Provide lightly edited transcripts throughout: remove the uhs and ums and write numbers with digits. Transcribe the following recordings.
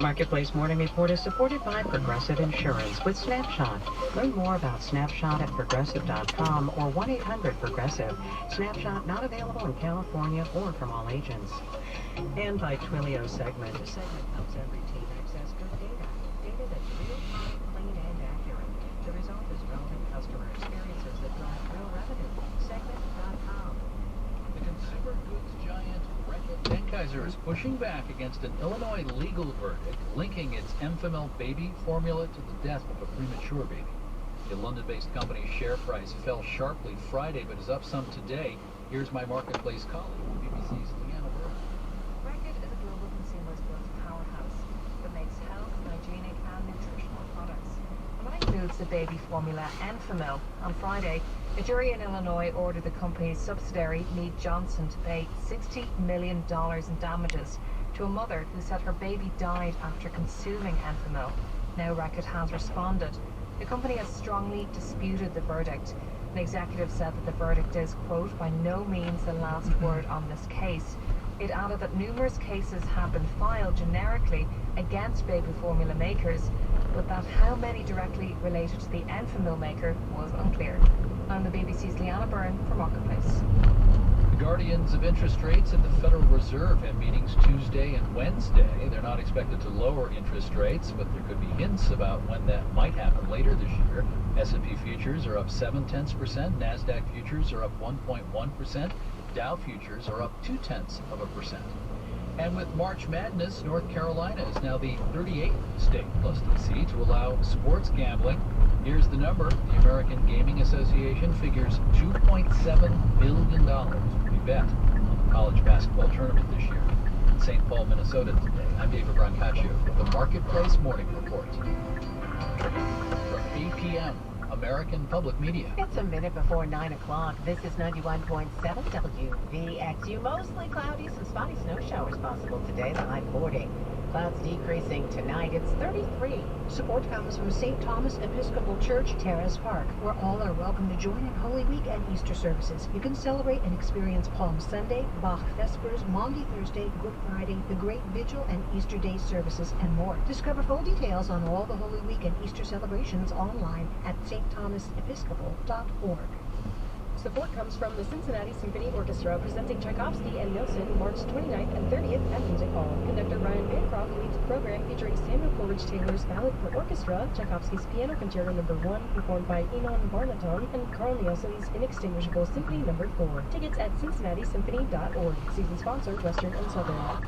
Marketplace Morning Report is supported by Progressive Insurance with Snapshot. Learn more about Snapshot at Progressive.com or 1-800-PROGRESSIVE. Snapshot not available in California or from all agents. And by Twilio Segment. A segment helps every team access good data. Data that's real-time, clean, and accurate. The result is relevant customer experiences that drive real revenue. Segment.com. The consumer goods giant Benckiser is pushing back against an Illinois legal verdict linking its Enfamil baby formula to the death of a premature baby. The London-based company's share price fell sharply Friday, but is up some today. Here's my marketplace colleague, BBC's Leanna Burr. Reckitt is a global consumer goods powerhouse that makes health, hygienic, and nutritional products. And that includes the baby formula Enfamil. On Friday, a jury in Illinois ordered the company's subsidiary, Mead Johnson, to pay $60 million in damages to a mother who said her baby died after consuming Enfamil. Now Reckitt has responded. The company has strongly disputed the verdict. An executive said that the verdict is, quote, by no means the last word on this case. It added that numerous cases have been filed generically against baby formula makers, but that how many directly related to the Enfamil maker was unclear. I'm the BBC's Leanna Byrne for Marketplace. The guardians of interest rates at the Federal Reserve have meetings Tuesday and Wednesday. They're not expected to lower interest rates, but there could be hints about when that might happen later this year. S&P futures are up 0.7%, NASDAQ futures are up 1.1%, Dow futures are up 0.2%. And with March Madness, North Carolina is now the 38th state plus D.C. to allow sports gambling. Here's the number. The American Gaming Association figures $2.7 billion will be bet on the college basketball tournament this year. In St. Paul, Minnesota today, I'm David Brancaccio with the Marketplace Morning Report. From 8 p.m., American Public Media. It's a minute before 9 o'clock. This is 91.7 WVXU. Mostly cloudy, some spotty snow showers possible today, the high 40. Clouds decreasing tonight. It's 33. Support comes from St. Thomas Episcopal Church, Terrace Park, where all are welcome to join in Holy Week and Easter services. You can celebrate and experience Palm Sunday, Bach Vespers, Maundy Thursday, Good Friday, the Great Vigil, and Easter Day services, and more. Discover full details on all the Holy Week and Easter celebrations online at stthomasepiscopal.org. Support comes from the Cincinnati Symphony Orchestra, presenting Tchaikovsky and Nilsson March 29th and 30th at Music Hall. Conductor Ryan Bancroft leads the program featuring Samuel Coleridge Taylor's Ballad for Orchestra, Tchaikovsky's Piano Concerto No. 1, performed by Enon Barnaton, and Carl Nielsen's Inextinguishable Symphony No. 4. Tickets at cincinnattisymphony.org. Season sponsor, Western and Southern.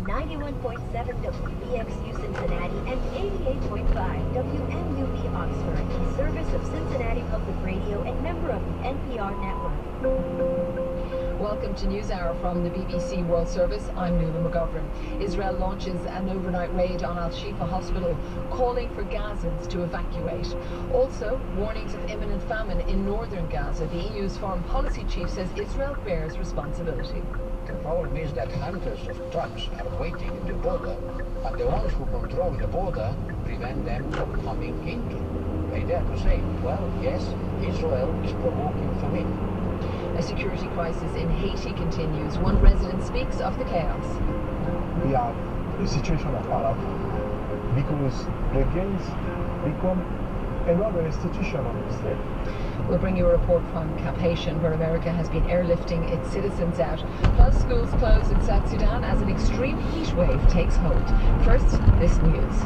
91.7 WVXU Cincinnati and 88.5 WMUV Oxford, in service of Cincinnati Public Radio and member of the NPR network. Welcome to NewsHour from the BBC World Service. I'm Nuala McGovern. Israel launches an overnight raid on Al-Shifa Hospital, calling for Gazans to evacuate. Also, warnings of imminent famine in northern Gaza. The EU's foreign policy chief says Israel bears responsibility. The problem is that hundreds of trucks are waiting at the border, but the ones who control the border prevent them from coming into. They dare to say, well, yes, Israel is provoking famine. A security crisis in Haiti continues. One resident speaks of the chaos. We have a situation of panic because the gangs become another institution of the state. We'll bring you a report from Cap Haitian, where America has been airlifting its citizens out. Plus, schools closed in South Sudan as an extreme heat wave takes hold. First, this news.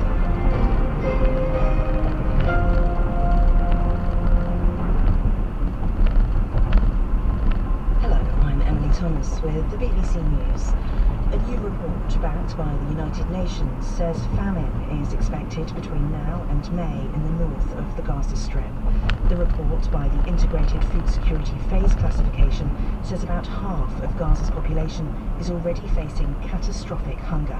Hello, I'm Emily Thomas with the BBC News. A new report backed by the United Nations says famine is expected between now and May in the north of the Gaza Strip. The report by the Integrated Food Security Phase Classification says about half of Gaza's population is already facing catastrophic hunger.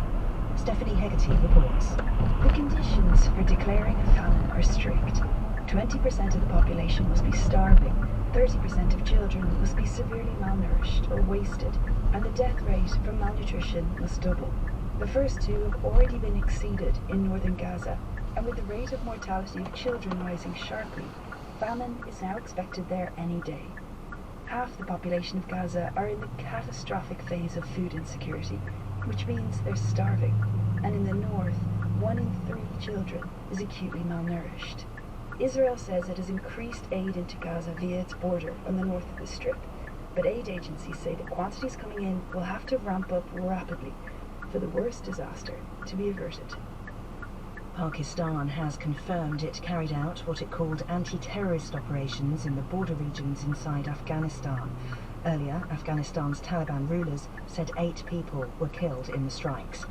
Stephanie Hegarty reports. The conditions for declaring a famine are strict. 20% of the population must be starving, 30% of children must be severely malnourished or wasted, and the death rate from malnutrition must double. The first two have already been exceeded in northern Gaza, and with the rate of mortality of children rising sharply, famine is now expected there any day. Half the population of Gaza are in the catastrophic phase of food insecurity, which means they're starving. and in the north, 1 in 3 children is acutely malnourished. Israel says it has increased aid into Gaza via its border on the north of the Strip, but aid agencies say the quantities coming in will have to ramp up rapidly for the worst disaster to be averted. Pakistan has confirmed it carried out what it called anti-terrorist operations in the border regions inside Afghanistan. Earlier, Afghanistan's Taliban rulers said 8 people were killed in the strikes.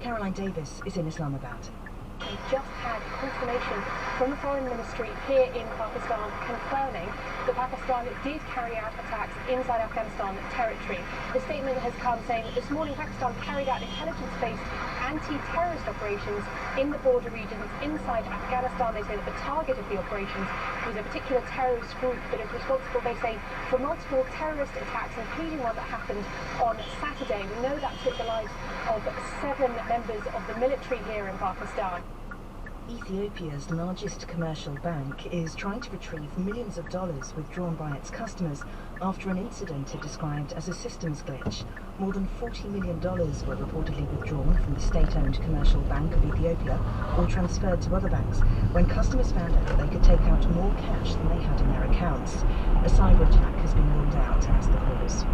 Caroline Davis is in Islamabad. We just had confirmation from the Foreign Ministry here in Pakistan confirming that Pakistan did carry out attacks inside Afghanistan territory. The statement has come saying that this morning Pakistan carried out intelligence-based anti-terrorist operations in the border regions inside Afghanistan. They say that the target of the operations was a particular terrorist group that is responsible, they say, for multiple terrorist attacks, including one that happened on Saturday. We know that took the lives of 7 members of the military here in Pakistan. Ethiopia's largest commercial bank is trying to retrieve millions of dollars withdrawn by its customers after an incident it described as a systems glitch. More than $40 million were reportedly withdrawn from the state-owned commercial bank of Ethiopia or transferred to other banks when customers found out that they could take out more cash than they had in their accounts. A cyber attack has been ruled out as the cause.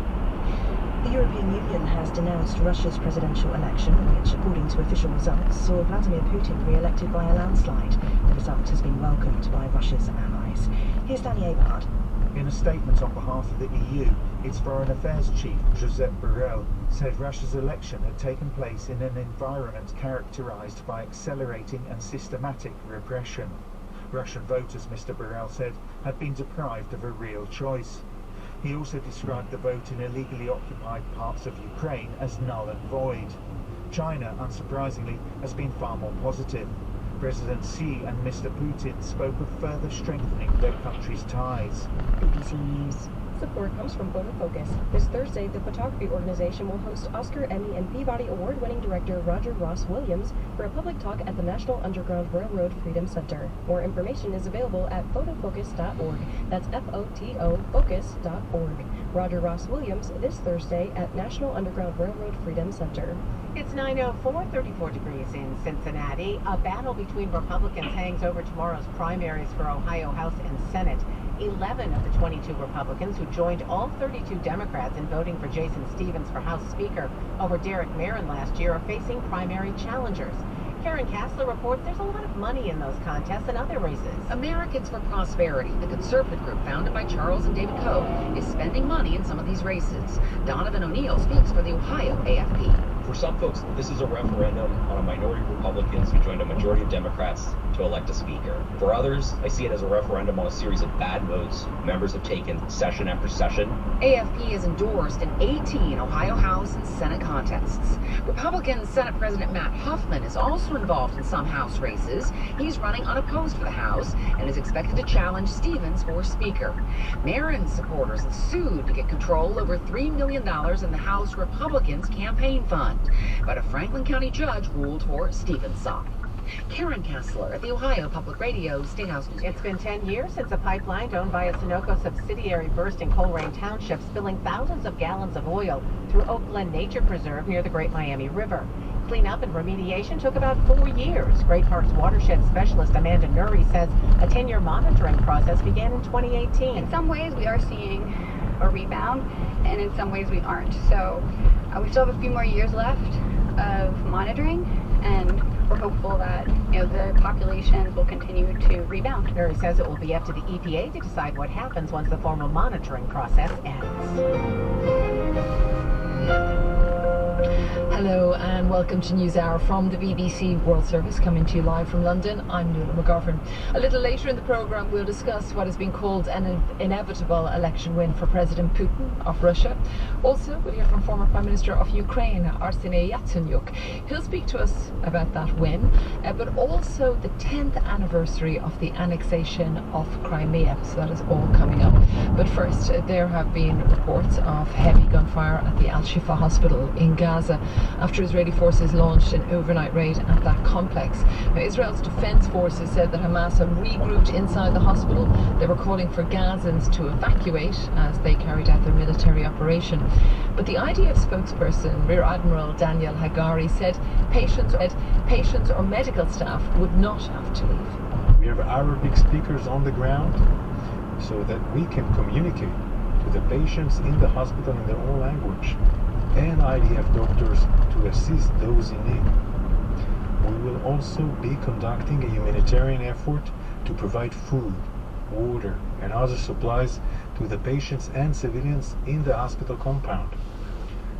The European Union has denounced Russia's presidential election, which, according to official results, saw Vladimir Putin re-elected by a landslide. The result has been welcomed by Russia's allies. Here's Danny Abard. In a statement on behalf of the EU, its Foreign Affairs Chief, Josep Borrell, said Russia's election had taken place in an environment characterized by accelerating and systematic repression. Russian voters, Mr. Borrell said, had been deprived of a real choice. He also described the vote in illegally occupied parts of Ukraine as null and void. China, unsurprisingly, has been far more positive. President Xi and Mr. Putin spoke of further strengthening their countries' ties. BBC News. Support comes from Photo Focus. This Thursday, the photography organization will host Oscar, Emmy, and Peabody Award-winning director Roger Ross Williams for a public talk at the National Underground Railroad Freedom Center. More information is available at photofocus.org. That's F-O-T-O focus.org. Roger Ross Williams this Thursday at National Underground Railroad Freedom Center. It's 9:04, 34 degrees in Cincinnati. A battle between Republicans hangs over tomorrow's primaries for Ohio House and Senate. 11 of the 22 Republicans who joined all 32 Democrats in voting for Jason Stevens for House Speaker over Derek Merrin last year are facing primary challengers. Karen Kassler reports there's a lot of money in those contests and other races. Americans for Prosperity, the conservative group founded by Charles and David Koch, is spending money in some of these races. Donovan O'Neill speaks for the Ohio AFP. For some folks, this is a referendum on a minority of Republicans who joined a majority of Democrats to elect a speaker. For others, I see it as a referendum on a series of bad votes members have taken session after session. AFP is endorsed in 18 Ohio House and Senate contests. Republican Senate President Matt Huffman is also involved in some House races. He's running unopposed for the House and is expected to challenge Stevens for Speaker. Merrin supporters have sued to get control over $3 million in the House Republicans' campaign fund. But a Franklin County judge ruled for Stevens' side. Karen Kassler at the Ohio Public Radio State House News. It's been 10 years since a pipeline owned by a Sunoco subsidiary burst in Colerain Township, spilling thousands of gallons of oil through Oak Glen Nature Preserve near the Great Miami River. Cleanup and remediation took about 4 years. Great Parks watershed specialist Amanda Nuri says a 10-year monitoring process began in 2018. In some ways we are seeing a rebound, and in some ways we aren't. So we still have a few more years left of monitoring, and we're hopeful that the populations will continue to rebound. Mary says it will be up to the EPA to decide what happens once the formal monitoring process ends. Hello and welcome to NewsHour from the BBC World Service, coming to you live from London. I'm Nuala McGovern. A little later in the programme we'll discuss what has been called an inevitable election win for President Putin of Russia. Also we'll hear from former Prime Minister of Ukraine, Arseniy Yatsenyuk. He'll speak to us about that win, but also the 10th anniversary of the annexation of Crimea. So that is all coming up. But first, there have been reports of heavy gunfire at the Al-Shifa hospital in Gaza. after Israeli forces launched an overnight raid at that complex. Now, Israel's defense forces said that Hamas have regrouped inside the hospital. They were calling for Gazans to evacuate as they carried out their military operation. But the IDF spokesperson, Rear Admiral Daniel Hagari, said patients or medical staff would not have to leave. We have Arabic speakers on the ground so that we can communicate to the patients in the hospital in their own language, and IDF doctors to assist those in need. We will also be conducting a humanitarian effort to provide food, water, and other supplies to the patients and civilians in the hospital compound.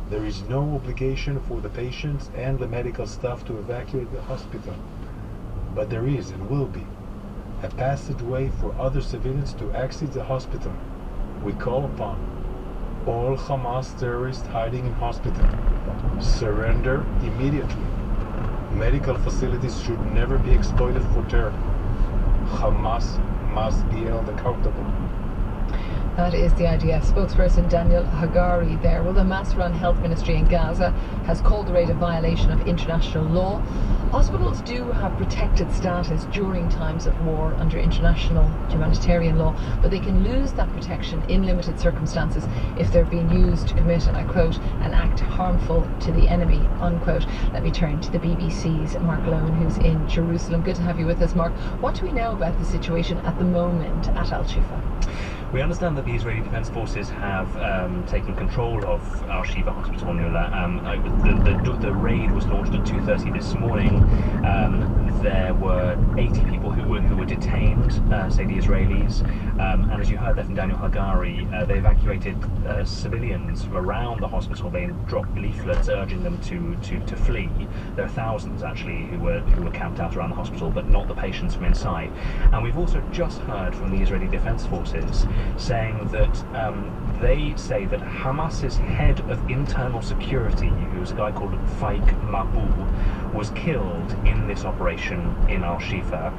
There is no obligation for the patients and the medical staff to evacuate the hospital, but there is and will be a passageway for other civilians to exit the hospital. We call upon all Hamas terrorists hiding in hospital, surrender immediately. Medical facilities should never be exploited for terror. Hamas must be held accountable. That is the IDF spokesperson Daniel Hagari there. Well, the Hamas-run health ministry in Gaza has called the raid a violation of international law. Hospitals do have protected status during times of war under international humanitarian law, but they can lose that protection in limited circumstances if they're being used to commit, and I quote, an act harmful to the enemy, unquote. Let me turn to the BBC's Mark Lowen, who's in Jerusalem. Good to have you with us, Mark. What do we know about the situation at the moment at Al-Shifa? We understand that the Israeli Defense Forces have taken control of Al-Shifa Hospital Nula. The raid was launched at 2:30 this morning. There were 80 people who were detained, say the Israelis, and as you heard there from Daniel Hagari, they evacuated civilians around the hospital. They dropped leaflets urging them to flee. There are thousands actually who were camped out around the hospital, but not the patients from inside. And we've also just heard from the Israeli Defense Forces saying that they say that Hamas's head of internal security, who was a guy called Faik Mahbub, was killed in this operation in Al-Shifa.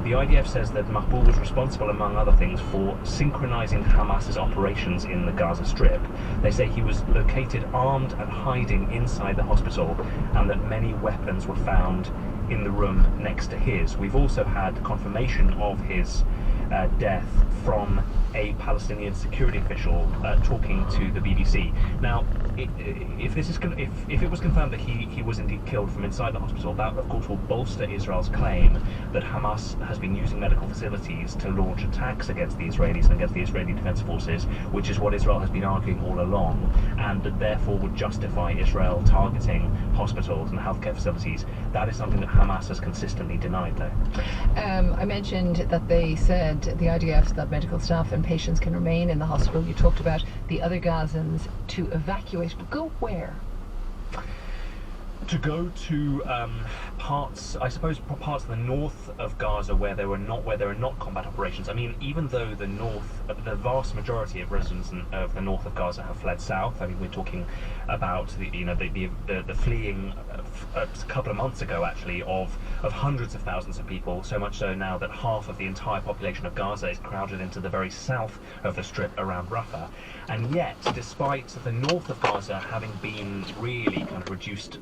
The IDF says that Mahbub was responsible, among other things, for synchronizing Hamas's operations in the Gaza Strip. They say he was located armed and hiding inside the hospital, and that many weapons were found in the room next to his. We've also had confirmation of his death from a Palestinian security official talking to the BBC. Now, if it was confirmed that he was indeed killed from inside the hospital, that of course will bolster Israel's claim that Hamas has been using medical facilities to launch attacks against the Israelis and against the Israeli Defense Forces, which is what Israel has been arguing all along, and that therefore would justify Israel targeting hospitals and healthcare facilities. That is something that Hamas has consistently denied, though. I mentioned that they said, the IDF, that medical staff and patients can remain in the hospital. You talked about the other Gazans to evacuate, but go where? To go to parts of the north of Gaza where there are not combat operations. I mean, even though the vast majority of residents of the north of Gaza have fled south. I mean, we're talking about the fleeing a couple of months ago, actually, of hundreds of thousands of people. So much so now that half of the entire population of Gaza is crowded into the very south of the strip around Rafah. And yet, despite the north of Gaza having been really kind of reduced.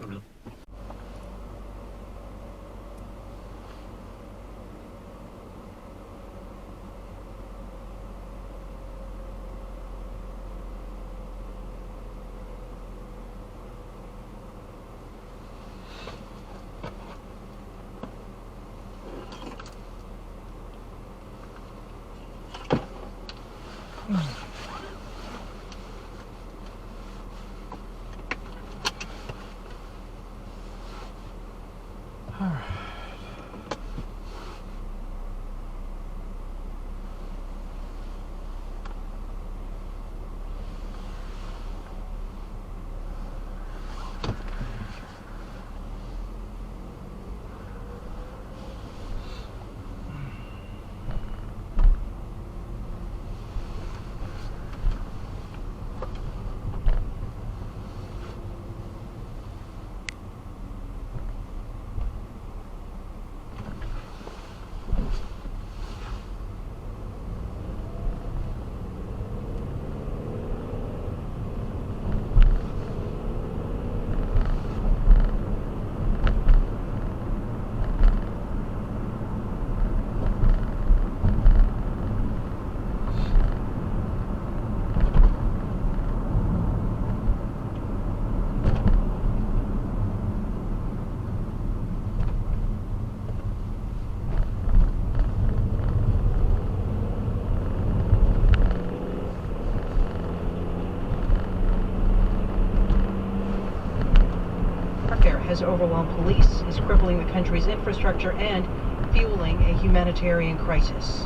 has overwhelmed police, is crippling the country's infrastructure, and fueling a humanitarian crisis.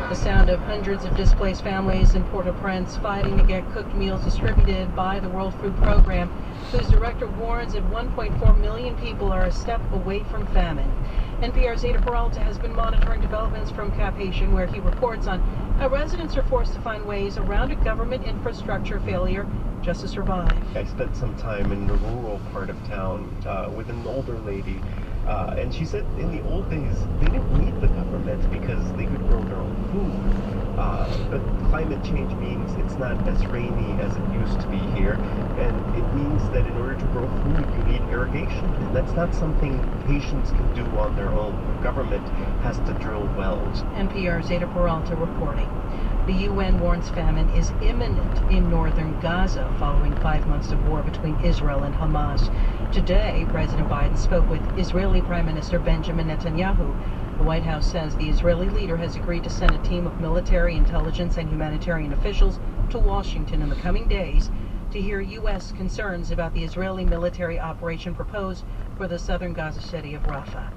The sound of hundreds of displaced families in Port-au-Prince fighting to get cooked meals distributed by the World Food Program, whose director warns that 1.4 million people are a step away from famine. NPR's Ada Peralta has been monitoring developments from Cap Haitian, where he reports on how residents are forced to find ways around a government infrastructure failure just to survive. I spent some time in the rural part of town with an older lady, and she said in the old days they didn't need the government because they could grow their own food. But climate change means it's not as rainy as it used to be here, and it means that in order to grow food you need irrigation, and that's not something Haitians can do on their own. The government has to drill wells. NPR's Ada Peralta reporting. The UN warns famine is imminent in northern Gaza following 5 months of war between Israel and Hamas. Today, President Biden spoke with Israeli Prime Minister Benjamin Netanyahu. The White House says the Israeli leader has agreed to send a team of military, intelligence, and humanitarian officials to Washington in the coming days to hear U.S. concerns about the Israeli military operation proposed for the southern Gaza city of Rafah.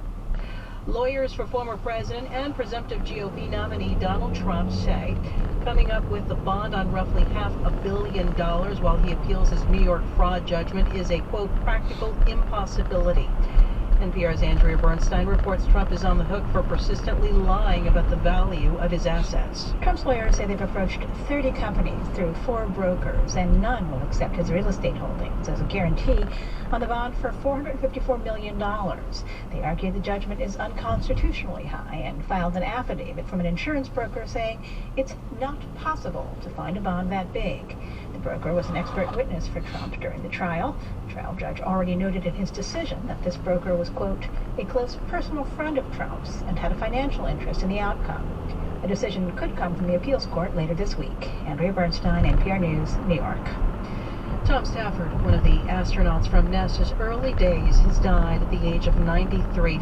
Lawyers for former president and presumptive GOP nominee Donald Trump say coming up with a bond on roughly $500 million while he appeals his New York fraud judgment is a, quote, practical impossibility. NPR's Andrea Bernstein reports Trump is on the hook for persistently lying about the value of his assets. Trump's lawyers say they've approached 30 companies through 4 brokers, and none will accept his real estate holdings as a guarantee on the bond for $454 million. They argue the judgment is unconstitutionally high and filed an affidavit from an insurance broker saying it's not possible to find a bond that big. The broker was an expert witness for Trump during the trial. The trial judge already noted in his decision that this broker was, quote, a close personal friend of Trump's and had a financial interest in the outcome. A decision could come from the appeals court later this week. Andrea Bernstein, NPR News, New York. Tom Stafford, one of the astronauts from NASA's early days, has died at the age of 93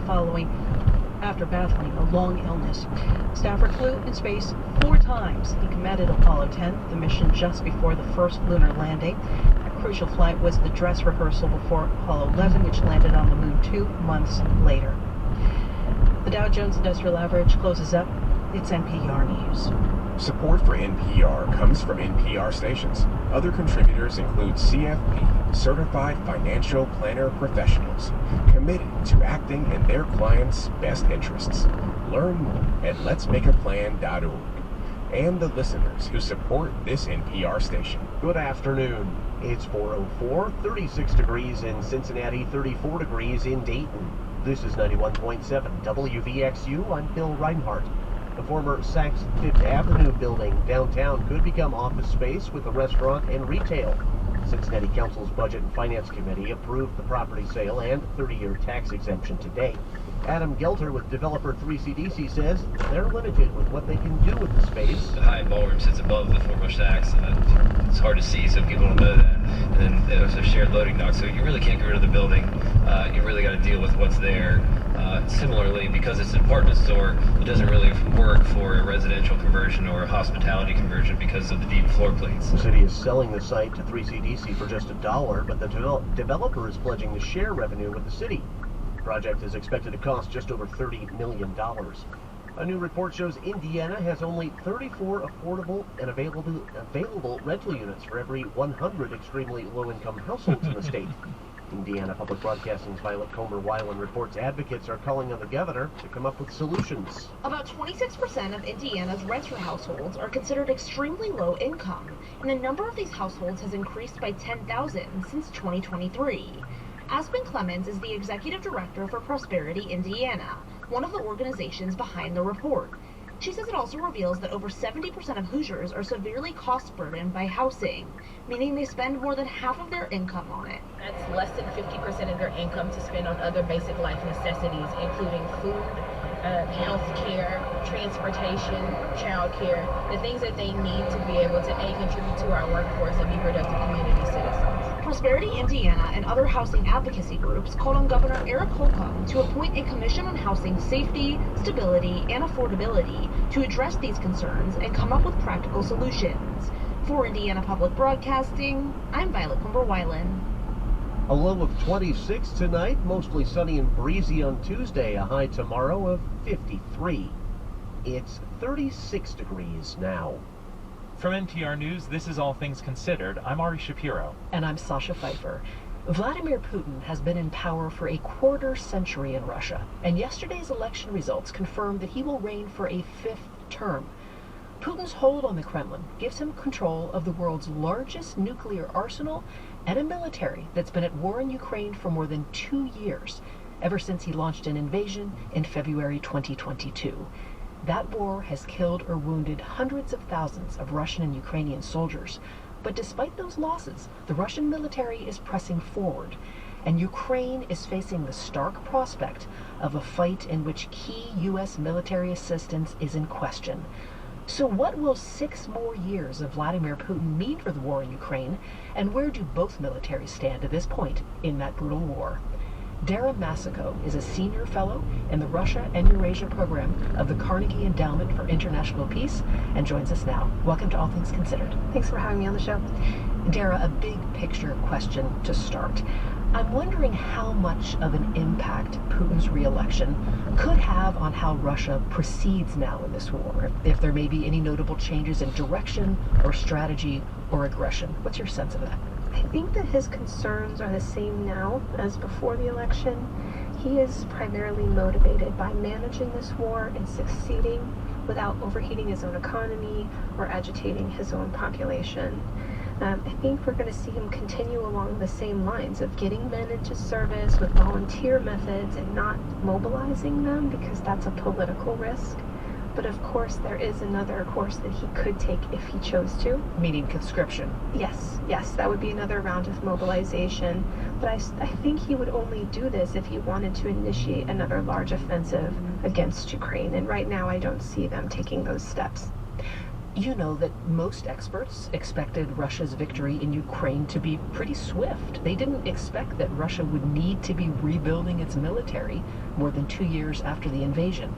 after battling a long illness. Stafford flew in space 4 times. He commanded Apollo 10, the mission just before the first lunar landing. A crucial flight was the dress rehearsal before Apollo 11, which landed on the moon 2 months later. The Dow Jones Industrial Average closes up. It's NPR News. Support for NPR comes from NPR stations. Other contributors include CFP, Certified Financial Planner Professionals, committed to acting in their clients' best interests. Learn more at letsmakeaplan.org. And the listeners who support this NPR station. Good afternoon. It's 4:04, 36 degrees in Cincinnati, 34 degrees in Dayton. This is 91.7 WVXU. I'm Bill Reinhardt. The former Saks Fifth Avenue building downtown could become office space with a restaurant and retail. Cincinnati Council's Budget and Finance Committee approved the property sale and 30-year tax exemption today. Adam Gelter with developer 3CDC says they're limited with what they can do with the space. The high ballroom sits above the former Saks, and it's hard to see, so people don't know that. And then there's a shared loading dock, so you really can't get rid of the building. You really got to deal with what's there. Similarly, because it's an apartment store, it doesn't really work for a residential conversion or a hospitality conversion because of the deep floor plates. The city is selling the site to 3CDC for just $1, but the developer is pledging to share revenue with the city. The project is expected to cost just over $30 million. A new report shows Indiana has only 34 affordable and available rental units for every 100 extremely low-income households in the state. Indiana Public Broadcasting's Violet Comer-Weiland reports advocates are calling on the governor to come up with solutions. About 26% of Indiana's renter households are considered extremely low income, and the number of these households has increased by 10,000 since 2023. Aspen Clemens is the executive director for Prosperity Indiana, one of the organizations behind the report. She says it also reveals that over 70% of Hoosiers are severely cost-burdened by housing, meaning they spend more than half of their income on it. That's less than 50% of their income to spend on other basic life necessities, including food, health care, transportation, child care, the things that they need to be able to contribute to our workforce and be productive community citizens. Prosperity Indiana and other housing advocacy groups called on Governor Eric Holcomb to appoint a commission on housing safety, stability, and affordability to address these concerns and come up with practical solutions. For Indiana Public Broadcasting, I'm Violet Comer-Weiland. A low of 26 tonight, mostly sunny and breezy on Tuesday, a high tomorrow of 53. It's 36 degrees now. From NPR News, this is All Things Considered. I'm Ari Shapiro. And I'm Sasha Pfeiffer. Vladimir Putin has been in power for a quarter century in Russia, and yesterday's election results confirmed that he will reign for a fifth term. Putin's hold on the Kremlin gives him control of the world's largest nuclear arsenal and a military that's been at war in Ukraine for more than 2 years, ever since he launched an invasion in February 2022. That war has killed or wounded hundreds of thousands of Russian and Ukrainian soldiers. But despite those losses, the Russian military is pressing forward, and Ukraine is facing the stark prospect of a fight in which key U.S. military assistance is in question. So what will 6 more years of Vladimir Putin mean for the war in Ukraine, and where do both militaries stand at this point in that brutal war? Dara Masako is a senior fellow in the Russia and Eurasia program of the Carnegie Endowment for International Peace and joins us now. Welcome to All Things Considered. Thanks for having me on the show. Dara, a big picture question to start. I'm wondering how much of an impact Putin's re-election could have on how Russia proceeds now in this war, if there may be any notable changes in direction or strategy or aggression. What's your sense of that? I think that his concerns are the same now as before the election. He is primarily motivated by managing this war and succeeding without overheating his own economy or agitating his own population. I think we're going to see him continue along the same lines of getting men into service with volunteer methods and not mobilizing them, because that's a political risk. But of course, there is another course that he could take if he chose to. Meaning conscription? Yes, that would be another round of mobilization. But I think he would only do this if he wanted to initiate another large offensive against Ukraine. And right now, I don't see them taking those steps. You know that most experts expected Russia's victory in Ukraine to be pretty swift. They didn't expect that Russia would need to be rebuilding its military more than 2 years after the invasion.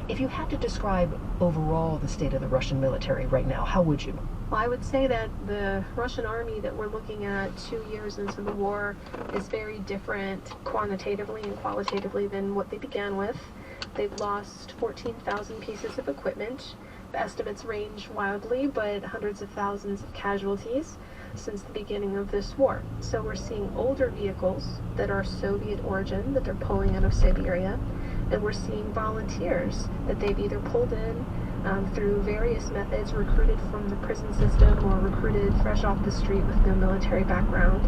If you had to describe overall the state of the Russian military right now, how would you? Well, I would say that the Russian army that we're looking at 2 years into the war is very different quantitatively and qualitatively than what they began with. They've lost 14,000 pieces of equipment. The estimates range wildly, but hundreds of thousands of casualties since the beginning of this war. So we're seeing older vehicles that are Soviet origin that they're pulling out of Siberia, and we're seeing volunteers that they've either pulled in through various methods, recruited from the prison system or recruited fresh off the street with no military background.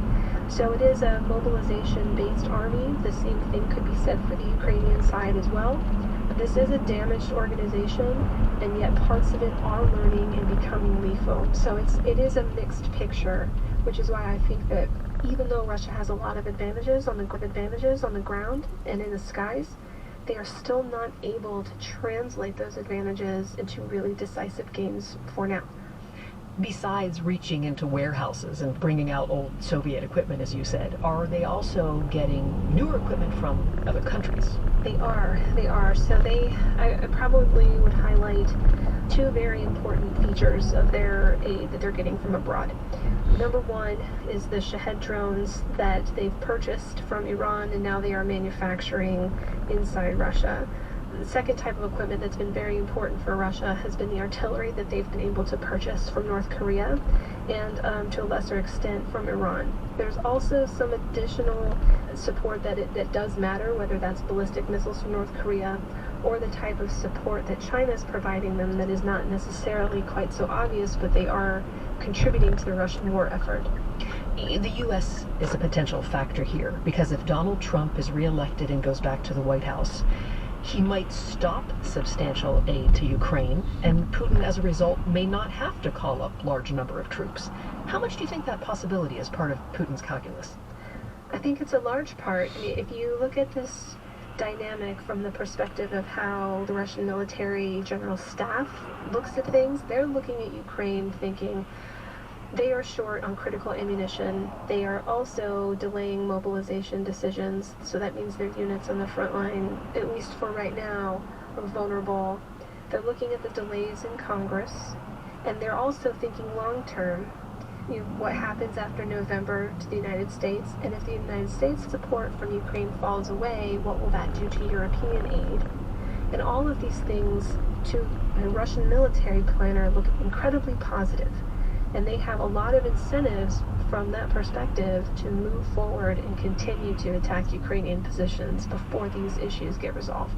So it is a mobilization-based army. The same thing could be said for the Ukrainian side as well. This is a damaged organization, and yet parts of it are learning and becoming lethal. So it is a mixed picture, which is why I think that even though Russia has a lot of advantages on the ground and in the skies, they are still not able to translate those advantages into really decisive gains for now. Besides reaching into warehouses and bringing out old Soviet equipment, as you said, are they also getting newer equipment from other countries? They are. So I probably would highlight 2 very important features of their aid that they're getting from abroad. Number one is the Shahed drones that they've purchased from Iran and now they are manufacturing inside Russia. The second type of equipment that's been very important for Russia has been the artillery that they've been able to purchase from North Korea and to a lesser extent from Iran. There's also some additional support that does matter, whether that's ballistic missiles from North Korea or the type of support that China is providing them that is not necessarily quite so obvious, but they are contributing to the Russian war effort. The U.S. is a potential factor here, because if Donald Trump is reelected and goes back to the White House, he might stop substantial aid to Ukraine, and Putin, as a result, may not have to call up large number of troops. How much do you think that possibility is part of Putin's calculus? I think it's a large part. If you look at this dynamic from the perspective of how the Russian military general staff looks at things, they're looking at Ukraine thinking, they are short on critical ammunition. They are also delaying mobilization decisions, so that means their units on the front line, at least for right now, are vulnerable. They're looking at the delays in Congress, and they're also thinking long term. what happens after November to the United States, and if the United States support from Ukraine falls away, what will that do to European aid? And all of these things to a Russian military planner look incredibly positive, and they have a lot of incentives from that perspective to move forward and continue to attack Ukrainian positions before these issues get resolved.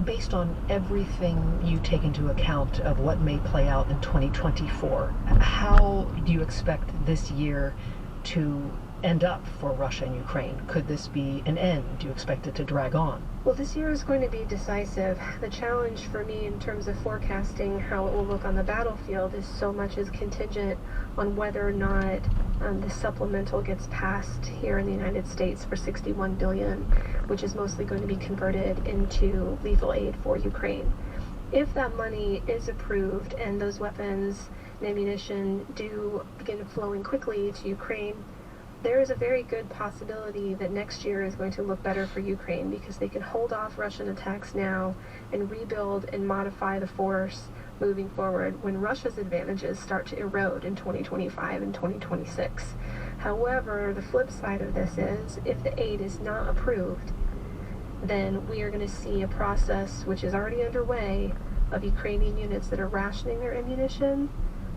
Based on everything you take into account of what may play out in 2024, how do you expect this year to end up for Russia and Ukraine? Could this be an end? Do you expect it to drag on? Well, this year is going to be decisive. The challenge for me in terms of forecasting how it will look on the battlefield is so much is contingent on whether or not the supplemental gets passed here in the United States for $61 billion, which is mostly going to be converted into lethal aid for Ukraine. If that money is approved and those weapons and ammunition do begin flowing quickly to Ukraine, there is a very good possibility that next year is going to look better for Ukraine because they can hold off Russian attacks now and rebuild and modify the force moving forward when Russia's advantages start to erode in 2025 and 2026. However, the flip side of this is if the aid is not approved, then we are going to see a process which is already underway of Ukrainian units that are rationing their ammunition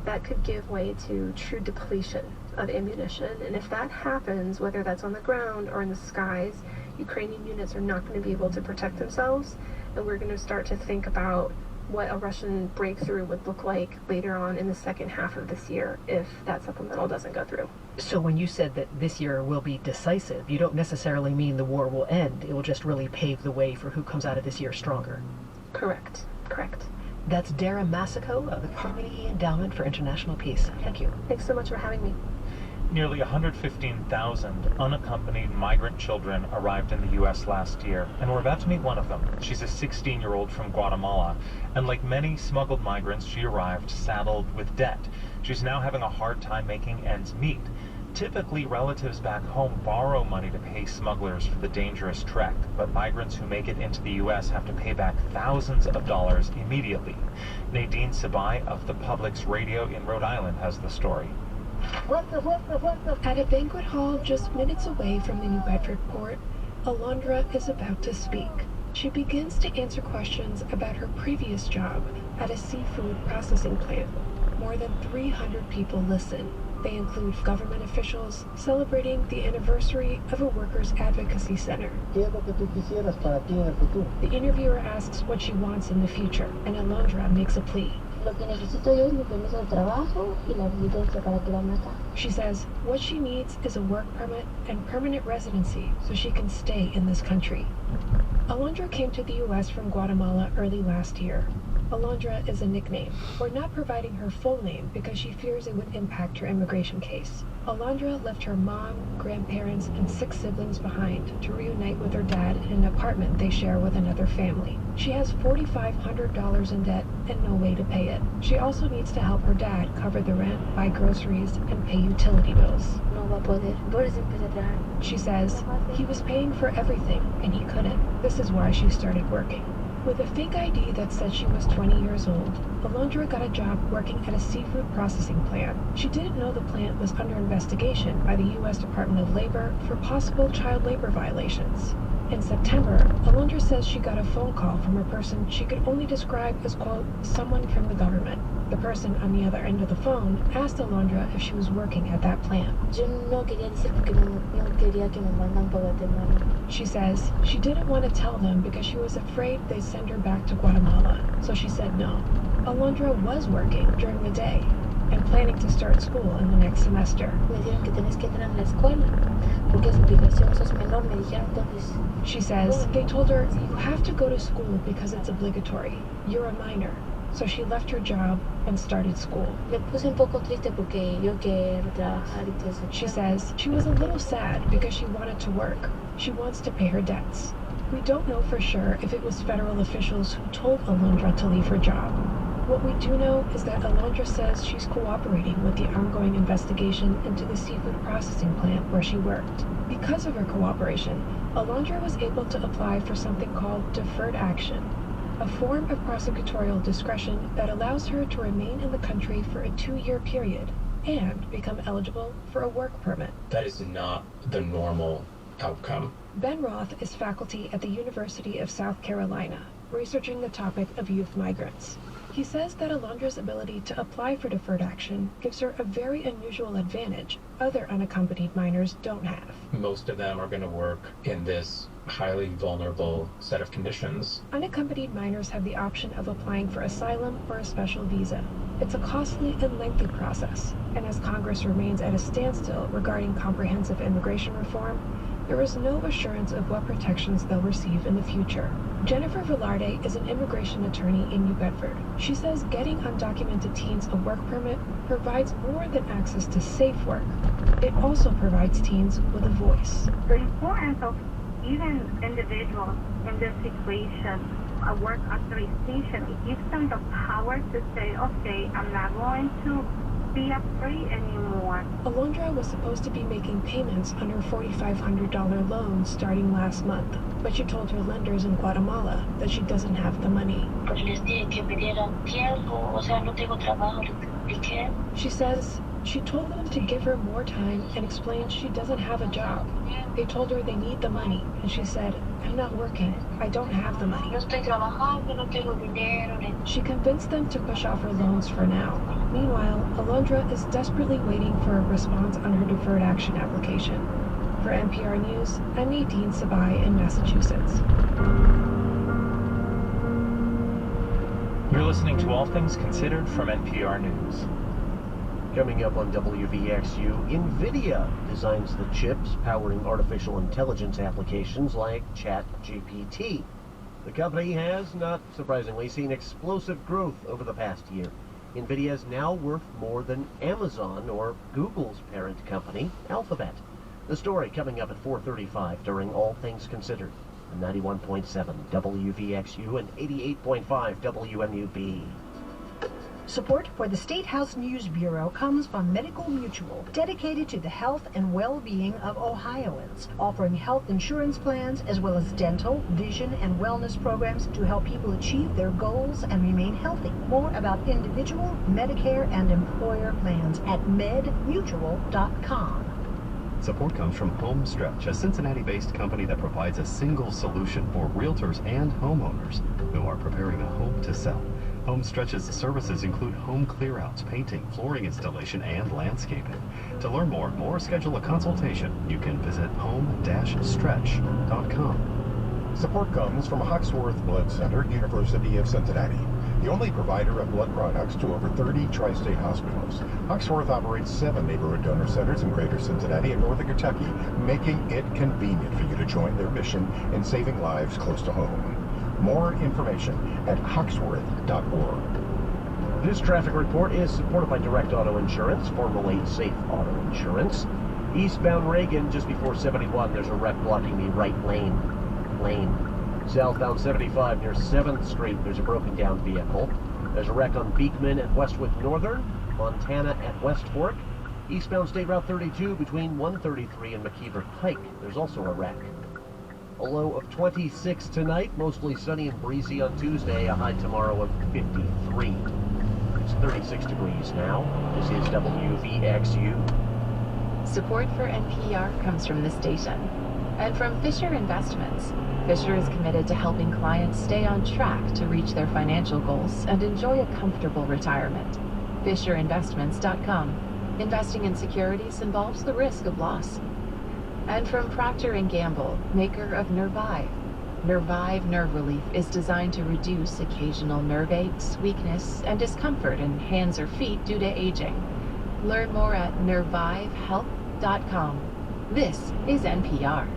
that could give way to true depletion of ammunition. And if that happens, whether that's on the ground or in the skies, Ukrainian units are not going to be able to protect themselves, and we're going to start to think about what a Russian breakthrough would look like later on in the second half of this year if that supplemental doesn't go through. So when you said that this year will be decisive, you don't necessarily mean the war will end. It will just really pave the way for who comes out of this year stronger. Correct. That's Dara Massico of the Carnegie Endowment for International Peace. Thank you. Thanks so much for having me. Nearly 115,000 unaccompanied migrant children arrived in the U.S. last year, and we're about to meet one of them. She's a 16-year-old from Guatemala, and like many smuggled migrants, she arrived saddled with debt. She's now having a hard time making ends meet. Typically, relatives back home borrow money to pay smugglers for the dangerous trek, but migrants who make it into the U.S. have to pay back thousands of dollars immediately. Nadine Sabai of the Public's Radio in Rhode Island has the story. At a banquet hall just minutes away from the New Bedford port, Alondra is about to speak. She begins to answer questions about her previous job at a seafood processing plant. More than 300 people listen. They include government officials celebrating the anniversary of a workers' advocacy center. The interviewer asks what she wants in the future, and Alondra makes a plea. She says what she needs is a work permit and permanent residency so she can stay in this country. Alondra came to the U.S. from Guatemala early last year. Alondra is a nickname. We're not providing her full name because she fears it would impact her immigration case. Alondra left her mom, grandparents, and 6 siblings behind to reunite with her dad in an apartment they share with another family. She has $4,500 in debt and no way to pay it. She also needs to help her dad cover the rent, buy groceries, and pay utility bills. She says he was paying for everything and he couldn't. This is why she started working. With a fake ID that said she was 20 years old, Alondra got a job working at a seafood processing plant. She didn't know the plant was under investigation by the U.S. Department of Labor for possible child labor violations. In September, Alondra says she got a phone call from a person she could only describe as, quote, someone from the government. The person on the other end of the phone asked Alondra if she was working at that plant. She says she didn't want to tell them because she was afraid they'd send her back to Guatemala, so she said no. Alondra was working during the day and planning to start school in the next semester. She says they told her, you have to go to school because it's obligatory. You're a minor. So she left her job and started school. She says she was a little sad because she wanted to work. She wants to pay her debts. We don't know for sure if it was federal officials who told Alondra to leave her job. What we do know is that Alondra says she's cooperating with the ongoing investigation into the seafood processing plant where she worked. Because of her cooperation, Alondra was able to apply for something called deferred action, a form of prosecutorial discretion that allows her to remain in the country for a 2-year period and become eligible for a work permit. That is not the normal outcome. Ben Roth is faculty at the University of South Carolina, researching the topic of youth migrants. He says that Alondra's ability to apply for deferred action gives her a very unusual advantage other unaccompanied minors don't have. Most of them are going to work in this highly vulnerable set of conditions. Unaccompanied minors have the option of applying for asylum or a special visa. It's a costly and lengthy process, and as Congress remains at a standstill regarding comprehensive immigration reform, there is no assurance of what protections they'll receive in the future. Jennifer Velarde is an immigration attorney in New Bedford. She says getting undocumented teens a work permit provides more than access to safe work. It also provides teens with a voice. The importance of even individuals in this situation, a work authorization, it gives them the power to say, okay, I'm not going to be afraid anymore. Alondra was supposed to be making payments on her $4,500 loan starting last month, but she told her lenders in Guatemala that she doesn't have the money. She says she told them to give her more time and explained she doesn't have a job. They told her they need the money, and she said, I'm not working. I don't have the money. She convinced them to push off her loans for now. Meanwhile, Alondra is desperately waiting for a response on her deferred action application. For NPR News, I'm Nadine Sabai in Massachusetts. You're listening to All Things Considered from NPR News. Coming up on WVXU, NVIDIA designs the chips powering artificial intelligence applications like ChatGPT. The company has, not surprisingly, seen explosive growth over the past year. NVIDIA is now worth more than Amazon or Google's parent company, Alphabet. The story coming up at 4:35 during All Things Considered on 91.7 WVXU and 88.5 WMUB. Support for the State House News Bureau comes from Medical Mutual, dedicated to the health and well-being of Ohioans, offering health insurance plans as well as dental, vision, and wellness programs to help people achieve their goals and remain healthy. More about individual, Medicare, and employer plans at medmutual.com. Support comes from Homestretch, a Cincinnati-based company that provides a single solution for realtors and homeowners who are preparing a home to sell. Homestretch's services include home clearouts, painting, flooring installation, and landscaping. To learn more or schedule a consultation, you can visit home-stretch.com. Support comes from Hawksworth Blood Center, University of Cincinnati, the only provider of blood products to over 30 tri-state hospitals. Hawksworth operates 7 neighborhood donor centers in greater Cincinnati and northern Kentucky, making it convenient for you to join their mission in saving lives close to home. More information at hawksworth.org. This traffic report is supported by Direct Auto Insurance, formerly Safe Auto Insurance. Eastbound Reagan, just before 71, there's a wreck blocking the right lane. Southbound 75 near 7th Street, there's a broken down vehicle. There's a wreck on Beekman at Westwood Northern, Montana at West Fork. Eastbound State Route 32 between 133 and McKeever Pike, there's also a wreck. A low of 26 tonight, mostly sunny and breezy on Tuesday, a high tomorrow of 53. It's 36 degrees now. This is WVXU. Support for NPR comes from the station and from Fisher Investments. Fisher is committed to helping clients stay on track to reach their financial goals and enjoy a comfortable retirement. FisherInvestments.com. Investing in securities involves the risk of loss. And from Procter & Gamble, maker of Nervive. Nervive Nerve Relief is designed to reduce occasional nerve aches, weakness, and discomfort in hands or feet due to aging. Learn more at nervivehealth.com. This is NPR.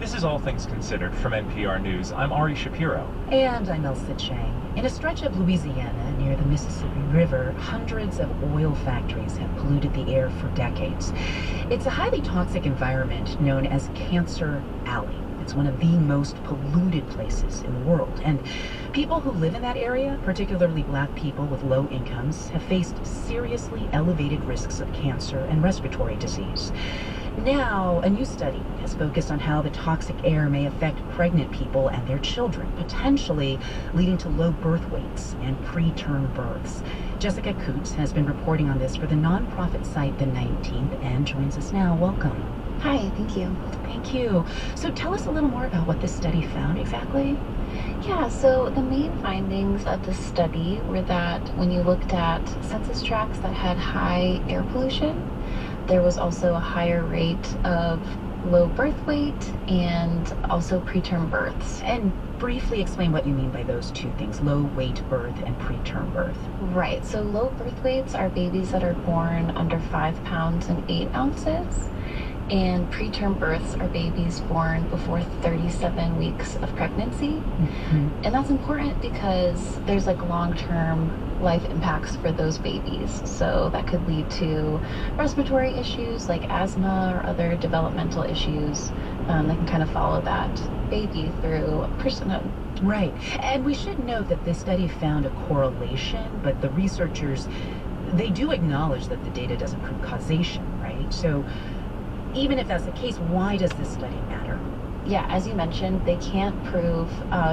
This is All Things Considered from NPR News. I'm Ari Shapiro. And I'm Elsa Chang. In a stretch of Louisiana near the Mississippi River, hundreds of oil factories have polluted the air for decades. It's a highly toxic environment known as Cancer Alley. It's one of the most polluted places in the world. And people who live in that area, particularly black people with low incomes, have faced seriously elevated risks of cancer and respiratory disease. Now, a new study has focused on how the toxic air may affect pregnant people and their children, potentially leading to low birth weights and preterm births. Jessica Coots has been reporting on this for the nonprofit site The 19th and joins us now. Welcome. Hi, thank you. Thank you. So tell us a little more about what this study found exactly. Yeah, so the main findings of the study were that when you looked at census tracts that had high air pollution, there was also a higher rate of low birth weight and also preterm births. And briefly explain what you mean by those two things, low weight birth and preterm birth. Right, so low birth weights are babies that are born under 5 pounds and 8 ounces. And preterm births are babies born before 37 weeks of pregnancy. And that's important because there's like long-term life impacts for those babies. So that could lead to respiratory issues like asthma or other developmental issues that can kind of follow that baby through personhood. Right. And we should note that this study found a correlation, but the researchers, they do acknowledge that the data doesn't prove causation, right? So even if that's the case, why does this study matter? Yeah, as you mentioned, they can't prove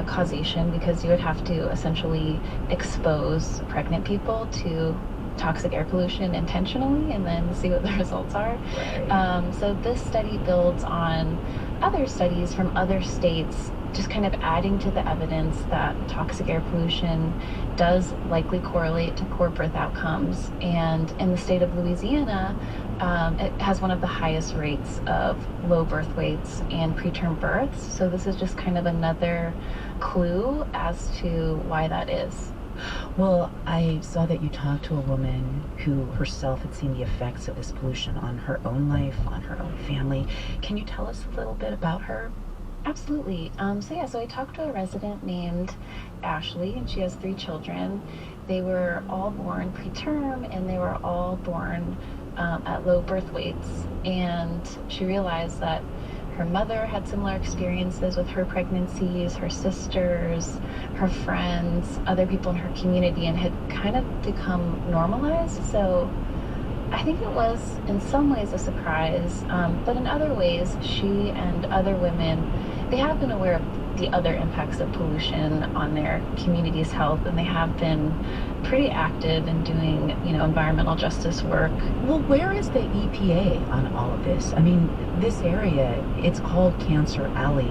causation because you would have to essentially expose pregnant people to toxic air pollution intentionally and then see what the results are. Right. So this study builds on other studies from other states, just kind of adding to the evidence that toxic air pollution does likely correlate to poor birth outcomes. And in the state of Louisiana, it has one of the highest rates of low birth weights and preterm births. So this is just kind of another clue as to why that is. Well, I saw that you talked to a woman who herself had seen the effects of this pollution on her own life, on her own family. Can you tell us a little bit about her? Absolutely. So I talked to a resident named Ashley, and she has 3 children. They were all born preterm, and they were all born at low birth weights. And she realized that her mother had similar experiences with her pregnancies, her sisters, her friends, other people in her community, and had kind of become normalized. So I think it was in some ways a surprise, but in other ways, she and other women, they have been aware of the other impacts of pollution on their community's health, and they have been pretty active in doing, environmental justice work. Well, where is the EPA on all of this? I mean, this area, it's called Cancer Alley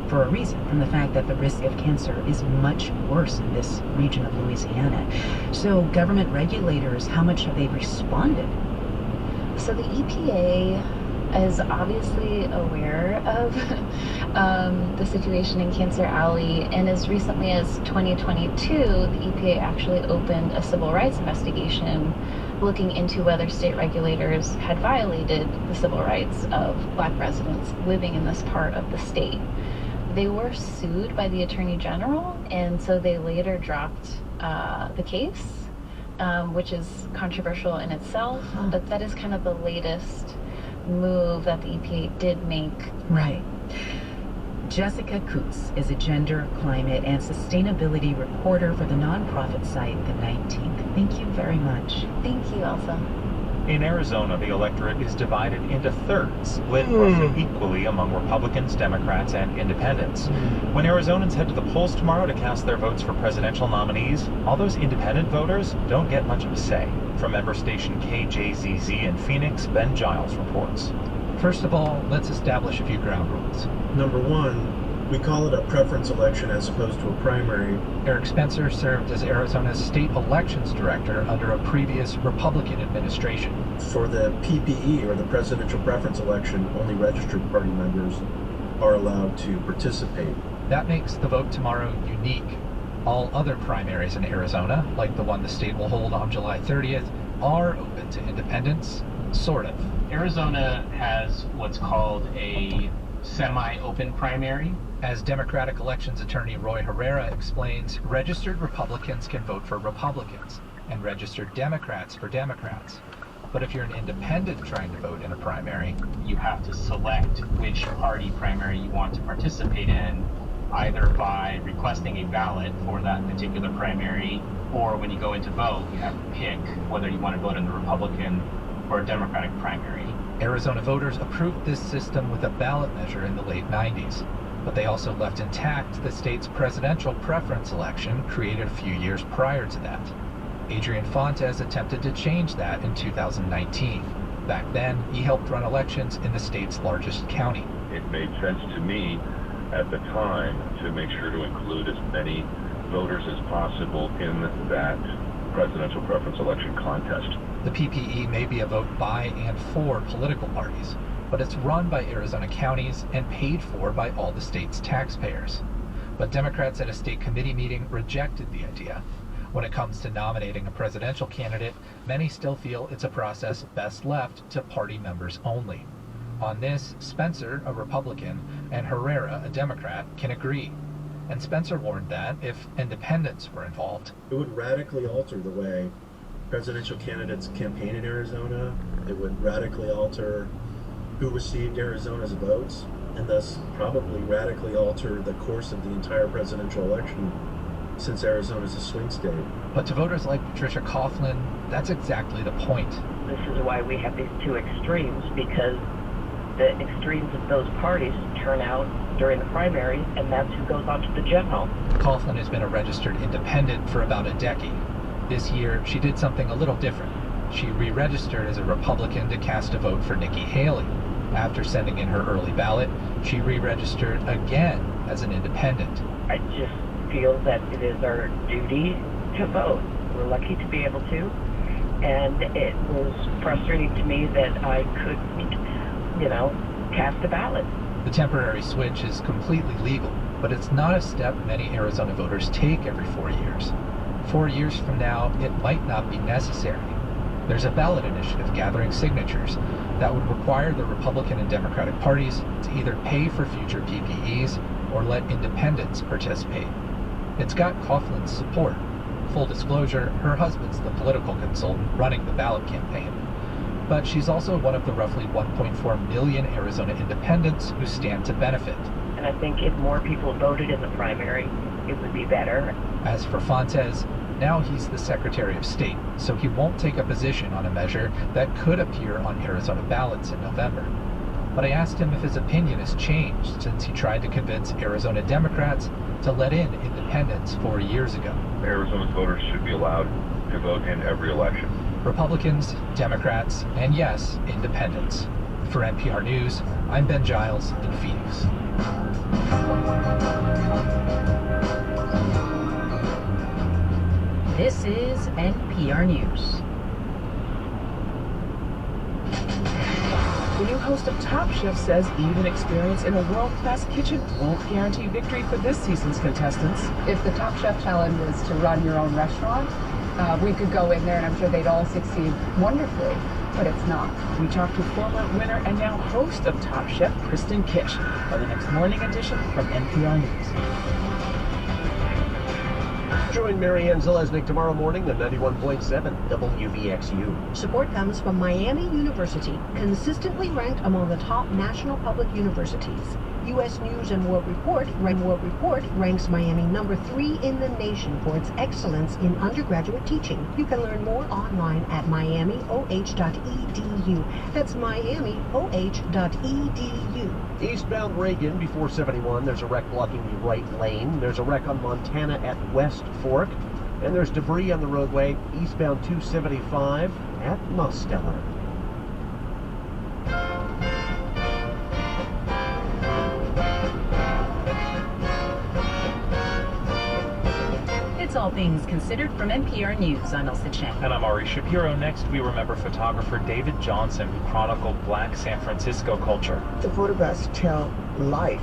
for a reason, from the fact that the risk of cancer is much worse in this region of Louisiana. So government regulators, how much have they responded? So the EPA is obviously aware of the situation in Cancer Alley, and as recently as 2022, the EPA actually opened a civil rights investigation looking into whether state regulators had violated the civil rights of Black residents living in this part of the state. They were sued by the Attorney General, and so they later dropped the case, which is controversial in itself, but that is kind of the latest move that the EPA did make. Right. Jessica Coots is a gender, climate, and sustainability reporter for the nonprofit site The 19th. Thank you very much. Thank you, Elsa. In Arizona, the electorate is divided into thirds, split roughly equally among Republicans, Democrats, and independents. When Arizonans head to the polls tomorrow to cast their votes for presidential nominees, all those independent voters don't get much of a say. From member station KJZZ in Phoenix, Ben Giles reports. First of all, let's establish a few ground rules. Number one, we call it a preference election as opposed to a primary. Eric Spencer served as Arizona's state elections director under a previous Republican administration. For the PPE, or the presidential preference election, only registered party members are allowed to participate. That makes the vote tomorrow unique. All other primaries in Arizona, like the one the state will hold on July 30th, are open to independents, sort of. Arizona has what's called a semi-open primary. As Democratic elections attorney Roy Herrera explains, registered Republicans can vote for Republicans, and registered Democrats for Democrats. But if you're an independent trying to vote in a primary, you have to select which party primary you want to participate in, either by requesting a ballot for that particular primary, or when you go in to vote, you have to pick whether you want to vote in the Republican or Democratic primary. Arizona voters approved this system with a ballot measure in the late 90s, but they also left intact the state's presidential preference election created a few years prior to that. Adrian Fontes attempted to change that in 2019. Back then, he helped run elections in the state's largest county. It made sense to me at the time to make sure to include as many voters as possible in that presidential preference election contest. The PPE may be a vote by and for political parties, but it's run by Arizona counties and paid for by all the state's taxpayers. But Democrats at a state committee meeting rejected the idea. When it comes to nominating a presidential candidate, many still feel it's a process best left to party members only. On this, Spencer, a Republican, and Herrera, a Democrat, can agree. And Spencer warned that if independents were involved, it would radically alter the way presidential candidates campaign in Arizona. It would radically alter who received Arizona's votes, and thus probably radically alter the course of the entire presidential election, since Arizona is a swing state. But to voters like Patricia Coughlin, that's exactly the point. This is why we have these two extremes, because the extremes of those parties turn out during the primary, and that's who goes on to the general. Coughlin has been a registered independent for about a decade. This year, she did something a little different. She re-registered as a Republican to cast a vote for Nikki Haley. After sending in her early ballot, she re-registered again as an independent. I just feel that it is our duty to vote. We're lucky to be able to, and it was frustrating to me that I couldn't, cast a ballot. The temporary switch is completely legal, but it's not a step many Arizona voters take every 4 years. 4 years from now, it might not be necessary. There's a ballot initiative gathering signatures that would require the Republican and Democratic parties to either pay for future PPEs or let independents participate. It's got Coughlin's support. Full disclosure, her husband's the political consultant running the ballot campaign. But she's also one of the roughly 1.4 million Arizona independents who stand to benefit. And I think if more people voted in the primary, it would be better. As for Fontes, now he's the Secretary of State, so he won't take a position on a measure that could appear on Arizona ballots in November. But I asked him if his opinion has changed since he tried to convince Arizona Democrats to let in independents 4 years ago. Arizona's voters should be allowed to vote in every election. Republicans, Democrats, and yes, independents. For NPR News, I'm Ben Giles in Phoenix. This is NPR News. The new host of Top Chef says even experience in a world-class kitchen won't guarantee victory for this season's contestants. If the Top Chef challenge was to run your own restaurant, we could go in there and I'm sure they'd all succeed wonderfully, but it's not. We talked to former winner and now host of Top Chef, Kristen Kish, on the next morning edition from NPR News. Join Marianne Zalesnik tomorrow morning at 91.7 WVXU. Support comes from Miami University, consistently ranked among the top national public universities. U.S. News and World Report ranks Miami number 3 in the nation for its excellence in undergraduate teaching. You can learn more online at miamioh.edu. That's miamioh.edu. Eastbound Reagan before 71, there's a wreck blocking the right lane. There's a wreck on Montana at West Fork. And there's debris on the roadway eastbound 275 at Mosteller. All Things Considered from NPR News. I'm Elsa Chen. And I'm Ari Shapiro. Next, we remember photographer David Johnson, who chronicled Black San Francisco culture. The photographs tell life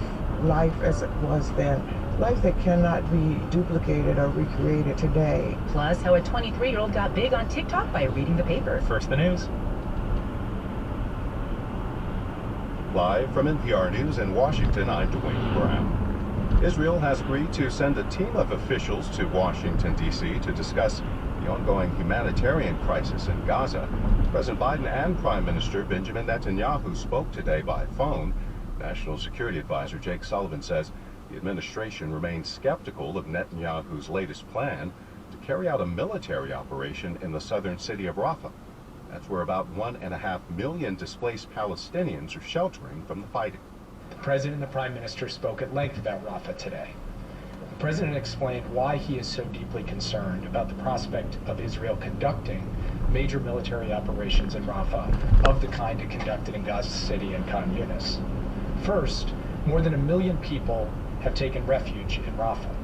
as it was then, life that cannot be duplicated or recreated today. Plus, how a 23-year-old got big on TikTok by reading the paper. First, the news. Live from NPR News in Washington, I'm Dwayne Brown. Israel has agreed to send a team of officials to Washington, D.C. to discuss the ongoing humanitarian crisis in Gaza. President Biden and Prime Minister Benjamin Netanyahu spoke today by phone. National Security Advisor Jake Sullivan says the administration remains skeptical of Netanyahu's latest plan to carry out a military operation in the southern city of Rafah. That's where about 1.5 million displaced Palestinians are sheltering from the fighting. The President and the Prime Minister spoke at length about Rafah today. The President explained why he is so deeply concerned about the prospect of Israel conducting major military operations in Rafah of the kind it conducted in Gaza City and Khan Yunis. First, more than 1 million people have taken refuge in Rafah.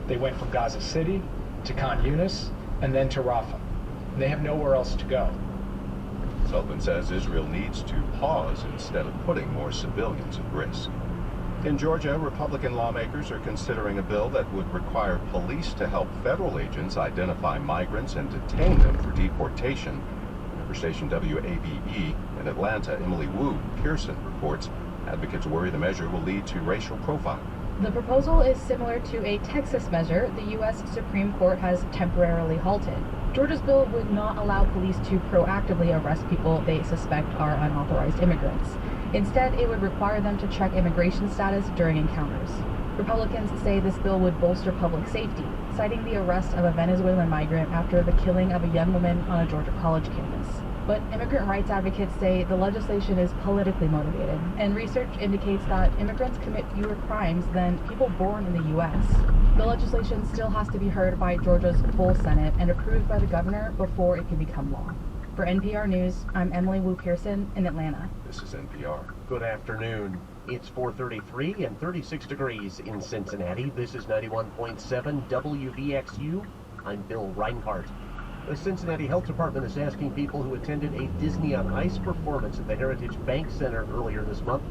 They went from Gaza City to Khan Yunis and then to Rafah. They have nowhere else to go. Sullivan says Israel needs to pause instead of putting more civilians at risk. In Georgia, Republican lawmakers are considering a bill that would require police to help federal agents identify migrants and detain them for deportation. Member station WABE in Atlanta, Emily Wu Pearson reports advocates worry the measure will lead to racial profiling. The proposal is similar to a Texas measure the U.S. Supreme Court has temporarily halted. Georgia's bill would not allow police to proactively arrest people they suspect are unauthorized immigrants. Instead, it would require them to check immigration status during encounters. Republicans say this bill would bolster public safety, citing the arrest of a Venezuelan migrant after the killing of a young woman on a Georgia college campus. But immigrant rights advocates say the legislation is politically motivated, and research indicates that immigrants commit fewer crimes than people born in the U.S. The legislation still has to be heard by Georgia's full Senate and approved by the governor before it can become law. For NPR News, I'm Emily Wu Pearson in Atlanta. This is NPR. Good afternoon. It's 4:33 and 36 degrees in Cincinnati. This is 91.7 WVXU. I'm Bill Reinhardt. The Cincinnati Health Department is asking people who attended a Disney on Ice performance at the Heritage Bank Center earlier this month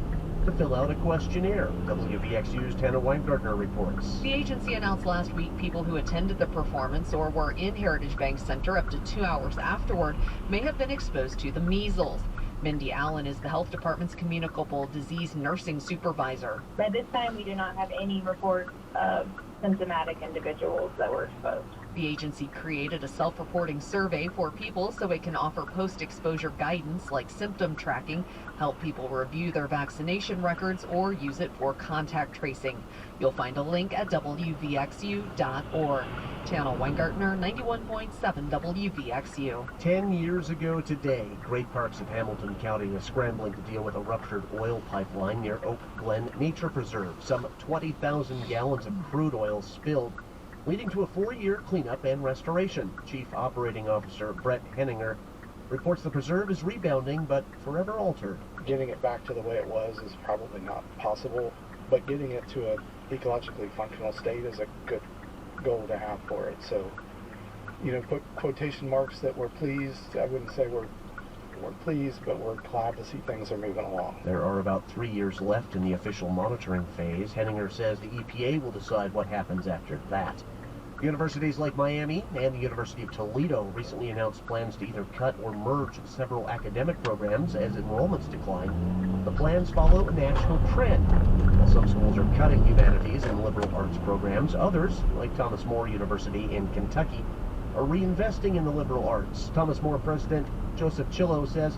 to fill out a questionnaire. WVXU's Tana Weingartner reports. The agency announced last week people who attended the performance or were in Heritage Bank Center up to 2 hours afterward may have been exposed to the measles. Mindy Allen is the health department's communicable disease nursing supervisor. By this time, we do not have any reports of symptomatic individuals that were exposed. The agency created a self-reporting survey for people so it can offer post-exposure guidance like symptom tracking, help people review their vaccination records, or use it for contact tracing. You'll find a link at WVXU.org. Tana Weingartner, 91.7 WVXU. 10 years ago today, great parts of Hamilton County are scrambling to deal with a ruptured oil pipeline near Oak Glen Nature Preserve. Some 20,000 gallons of crude oil spilled, leading to a 4-year cleanup and restoration. Chief Operating Officer Brett Henninger reports the preserve is rebounding, but forever altered. Getting it back to the way it was is probably not possible, but getting it to an ecologically functional state is a good goal to have for it. So, put quotation marks that we're pleased. I wouldn't say we're pleased, but we're glad to see things are moving along. There are about 3 years left in the official monitoring phase. Henninger says the EPA will decide what happens after that. Universities like Miami and the University of Toledo recently announced plans to either cut or merge several academic programs as enrollments decline. The plans follow a national trend. While some schools are cutting humanities and liberal arts programs, others, like Thomas More University in Kentucky, are reinvesting in the liberal arts. Thomas More President Joseph Chillo says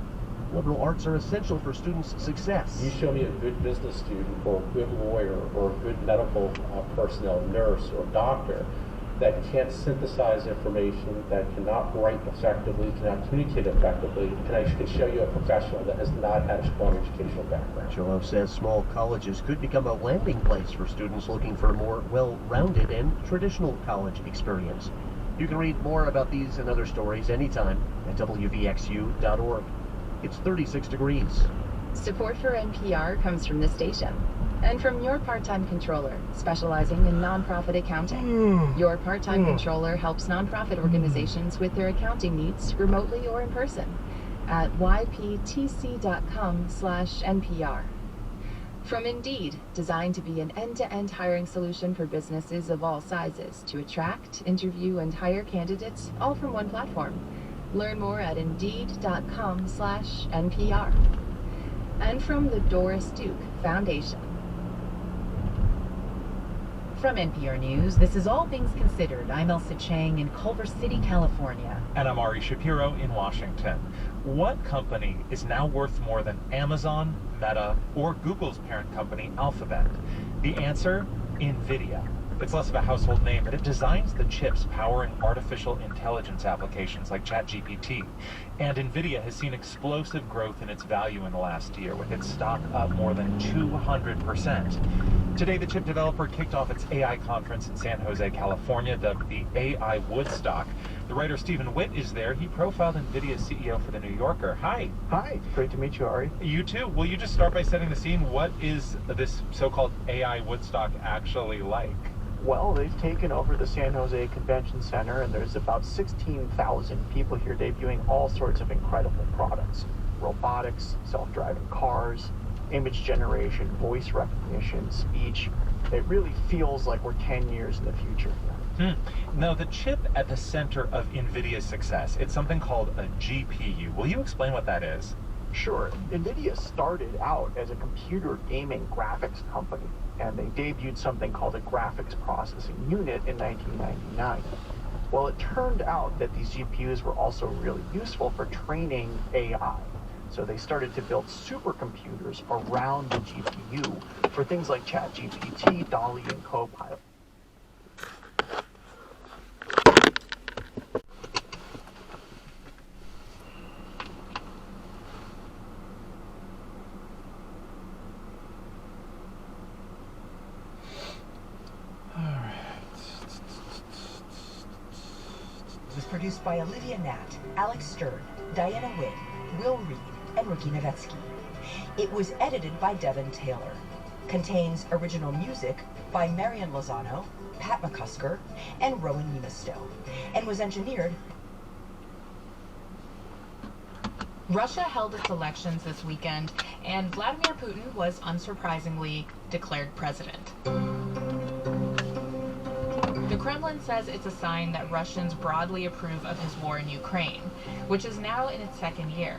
liberal arts are essential for students' success. You show me a good business student or a good lawyer or a good medical personnel, nurse or doctor, that can't synthesize information, that cannot write effectively, cannot communicate effectively, and I can show you a professional that has not had a strong educational background. Chillo says small colleges could become a landing place for students looking for a more well-rounded and traditional college experience. You can read more about these and other stories anytime at WVXU.org. It's 36 degrees. Support for NPR comes from this station and from your part-time controller, specializing in nonprofit accounting. Your part-time controller helps nonprofit organizations with their accounting needs remotely or in person at yptc.com/NPR. From Indeed, designed to be an end-to-end hiring solution for businesses of all sizes to attract, interview, and hire candidates all from one platform. Learn more at Indeed.com/NPR. And from the Doris Duke Foundation. From NPR News, this is All Things Considered. I'm Elsa Chang in Culver City, California. And I'm Ari Shapiro in Washington. What company is now worth more than Amazon, Meta, or Google's parent company, Alphabet? The answer? NVIDIA. It's less of a household name, but it designs the chips powering artificial intelligence applications like ChatGPT. And NVIDIA has seen explosive growth in its value in the last year, with its stock up more than 200%. Today, the chip developer kicked off its AI conference in San Jose, California, dubbed the AI Woodstock. The writer Stephen Witt is there. He profiled NVIDIA's CEO for The New Yorker. Hi. Hi. Great to meet you, Ari. You too. Will you just start by setting the scene? What is this so-called AI Woodstock actually like? Well, they've taken over the San Jose Convention Center, and there's about 16,000 people here debuting all sorts of incredible products. Robotics, self-driving cars, image generation, voice recognition, speech. It really feels like we're 10 years in the future. Now, the chip at the center of NVIDIA's success, it's something called a GPU. Will you explain what that is? Sure. NVIDIA started out as a computer gaming graphics company, and they debuted something called a graphics processing unit in 1999. Well, it turned out that these GPUs were also really useful for training AI. So they started to build supercomputers around the GPU for things like ChatGPT, DALL-E, and Copilot. Was produced by Olivia Nat, Alex Stern, Diana Witt, Will Reed, and Ricky Novetsky. It was edited by Devin Taylor. Contains original music by Marian Lozano, Pat McCusker, and Rowan Nemisto, and was engineered. Russia held its elections this weekend, and Vladimir Putin was unsurprisingly declared president. The Kremlin says it's a sign that Russians broadly approve of his war in Ukraine, which is now in its second year.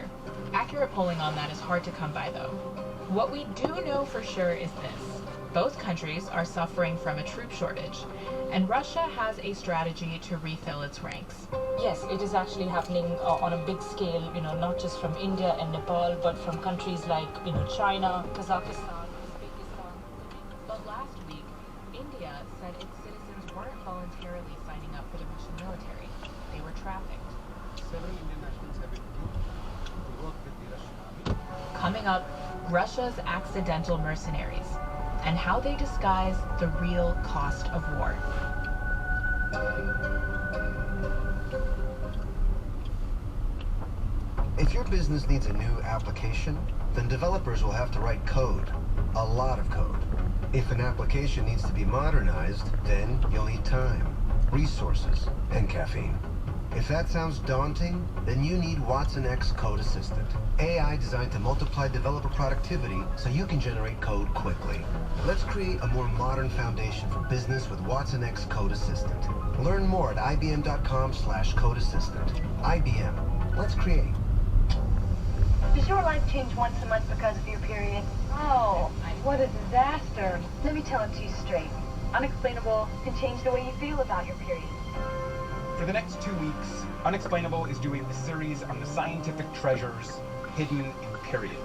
Accurate polling on that is hard to come by, though. What we do know for sure is this. Both countries are suffering from a troop shortage, and Russia has a strategy to refill its ranks. Yes, it is actually happening on a big scale, not just from India and Nepal, but from countries like, China, Kazakhstan, Uzbekistan. But last week, India said its citizens weren't voluntarily signing up for the Russian military. They were trafficked. Several Indian nationals have been grouped to work with the Russian army. Coming up, Russia's accidental mercenaries and how they disguise the real cost of war. If your business needs a new application, then developers will have to write code, a lot of code. If an application needs to be modernized, then you'll need time, resources, and caffeine. If that sounds daunting, then you need Watson X Code Assistant. AI designed to multiply developer productivity so you can generate code quickly. Let's create a more modern foundation for business with Watson X Code Assistant. Learn more at ibm.com/code assistant. IBM. Let's create. Does your life change once a month because of your period? Oh, what a disaster. Let me tell it to you straight. Unexplainable can change the way you feel about your period. For the next 2 weeks, Unexplainable is doing a series on the scientific treasures hidden in periods.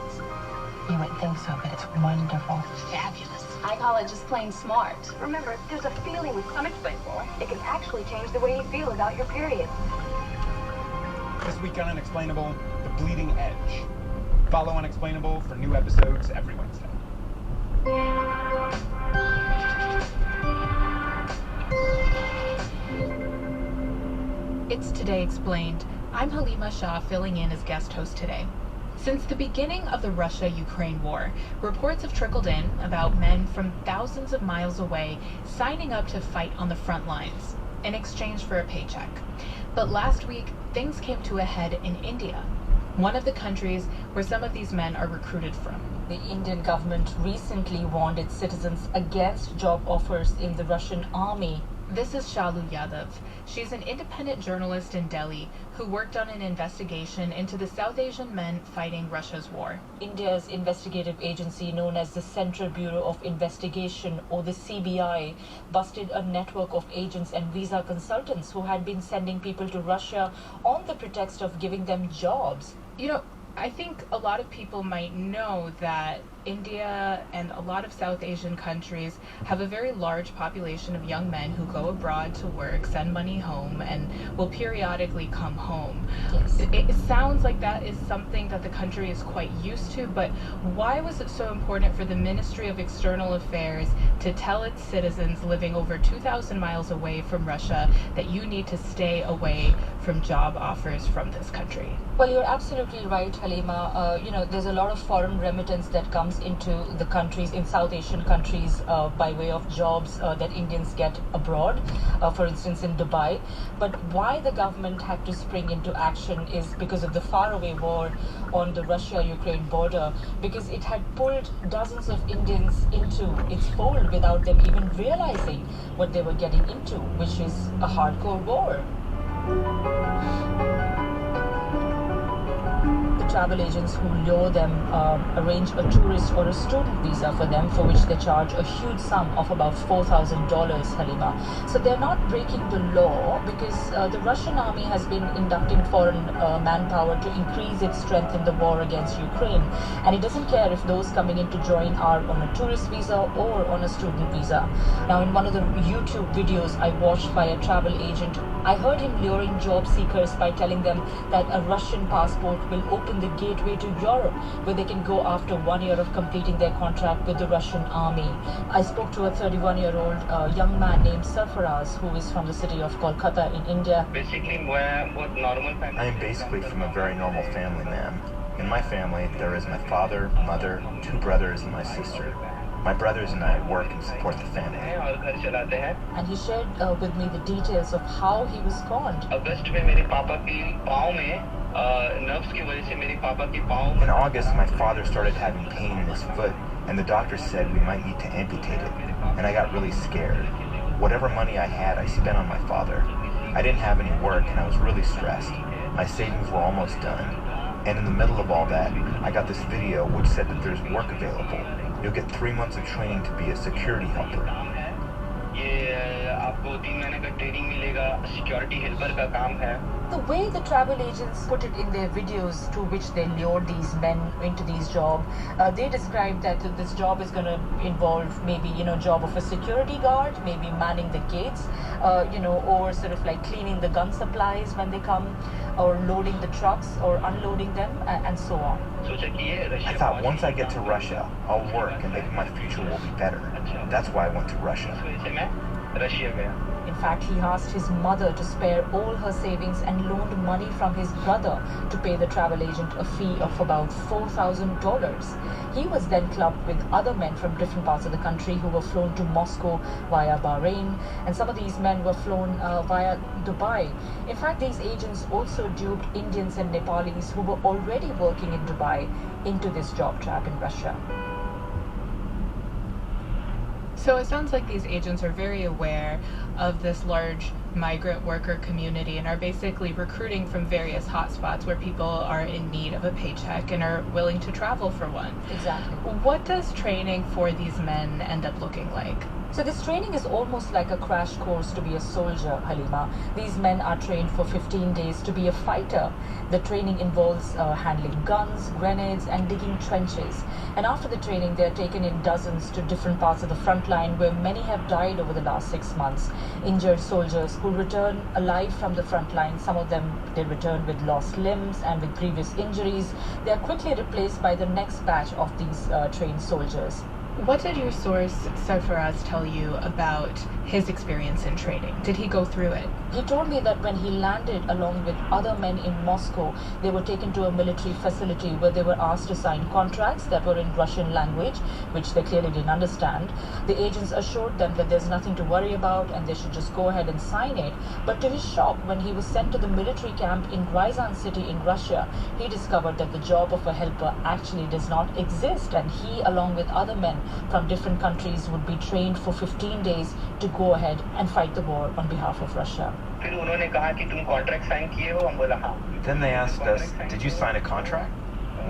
You wouldn't think so, but it's wonderful. Fabulous. I call it just plain smart. Remember, there's a feeling with unexplainable. It can actually change the way you feel about your period. This week on Unexplainable, The Bleeding Edge. Follow Unexplainable for new episodes every Wednesday. It's Today Explained. I'm Halima Shah, filling in as guest host today. Since the beginning of the Russia-Ukraine war, reports have trickled in about men from thousands of miles away signing up to fight on the front lines in exchange for a paycheck. But last week, things came to a head in India, one of the countries where some of these men are recruited from. The Indian government recently warned its citizens against job offers in the Russian army. This is Shalu Yadav. She's an independent journalist in Delhi who worked on an investigation into the South Asian men fighting Russia's war. India's investigative agency known as the Central Bureau of Investigation, or the CBI, busted a network of agents and visa consultants who had been sending people to Russia on the pretext of giving them jobs. You know, I think a lot of people might know that India and a lot of South Asian countries have a very large population of young men who go abroad to work, send money home, and will periodically come home. Yes. It sounds like that is something that the country is quite used to, but why was it so important for the Ministry of External Affairs to tell its citizens living over 2,000 miles away from Russia that you need to stay away from job offers from this country? Well, you're absolutely right, Halima. There's a lot of foreign remittance that comes into the countries, in South Asian countries, by way of jobs that Indians get abroad, for instance, in Dubai. But why the government had to spring into action is because of the faraway war on the Russia-Ukraine border, because it had pulled dozens of Indians into its fold without them even realizing what they were getting into, which is a hardcore war. Travel agents who lure them arrange a tourist or a student visa for them, for which they charge a huge sum of about $4,000, Halima. So they're not breaking the law, because the Russian army has been inducting foreign manpower to increase its strength in the war against Ukraine. And it doesn't care if those coming in to join are on a tourist visa or on a student visa. Now, in one of the YouTube videos I watched by a travel agent, I heard him luring job seekers by telling them that a Russian passport will open the gateway to Europe, where they can go after 1 year of completing their contract with the Russian army. I spoke to a 31-year-old young man named Sarfaraz, who is from the city of Kolkata in India. I am basically from a very normal family, ma'am. In my family, there is my father, mother, 2 brothers, and my sister. My brothers and I work and support the family. And he shared with me the details of how he was conned. In August, my father started having pain in his foot, and the doctor said we might need to amputate it, and I got really scared. Whatever money I had, I spent on my father. I didn't have any work, and I was really stressed. My savings were almost done. And in the middle of all that, I got this video which said that there's work available. You'll get 3 months of training to be a security helper. The way the travel agents put it in their videos to which they lured these men into these jobs, they described that this job is going to involve maybe, job of a security guard, maybe manning the gates, or sort of like cleaning the gun supplies when they come, or loading the trucks or unloading them, and so on. I thought once I get to Russia, I'll work and maybe my future will be better. That's why I went to Russia. In fact, he asked his mother to spare all her savings and loaned money from his brother to pay the travel agent a fee of about $4,000. He was then clubbed with other men from different parts of the country who were flown to Moscow via Bahrain, and some of these men were flown via Dubai. In fact, these agents also duped Indians and Nepalis who were already working in Dubai into this job trap in Russia. So it sounds like these agents are very aware of this large migrant worker community and are basically recruiting from various hotspots where people are in need of a paycheck and are willing to travel for one. Exactly. What does training for these men end up looking like? So this training is almost like a crash course to be a soldier, Halima. These men are trained for 15 days to be a fighter. The training involves handling guns, grenades, and digging trenches. And after the training, they are taken in dozens to different parts of the front line, where many have died over the last 6 months. Injured soldiers who return alive from the front line, some of them, they return with lost limbs and with previous injuries. They are quickly replaced by the next batch of these trained soldiers. What did your source, Sarfaraz, tell you about his experience in training? Did he go through it? He told me that when he landed along with other men in Moscow, they were taken to a military facility where they were asked to sign contracts that were in Russian language, which they clearly didn't understand. The agents assured them that there's nothing to worry about and they should just go ahead and sign it. But to his shock, when he was sent to the military camp in Ryazan city in Russia, he discovered that the job of a helper actually does not exist, and he, along with other men from different countries, would be trained for 15 days to go ahead and fight the war on behalf of Russia. Then they asked us, did you sign a contract?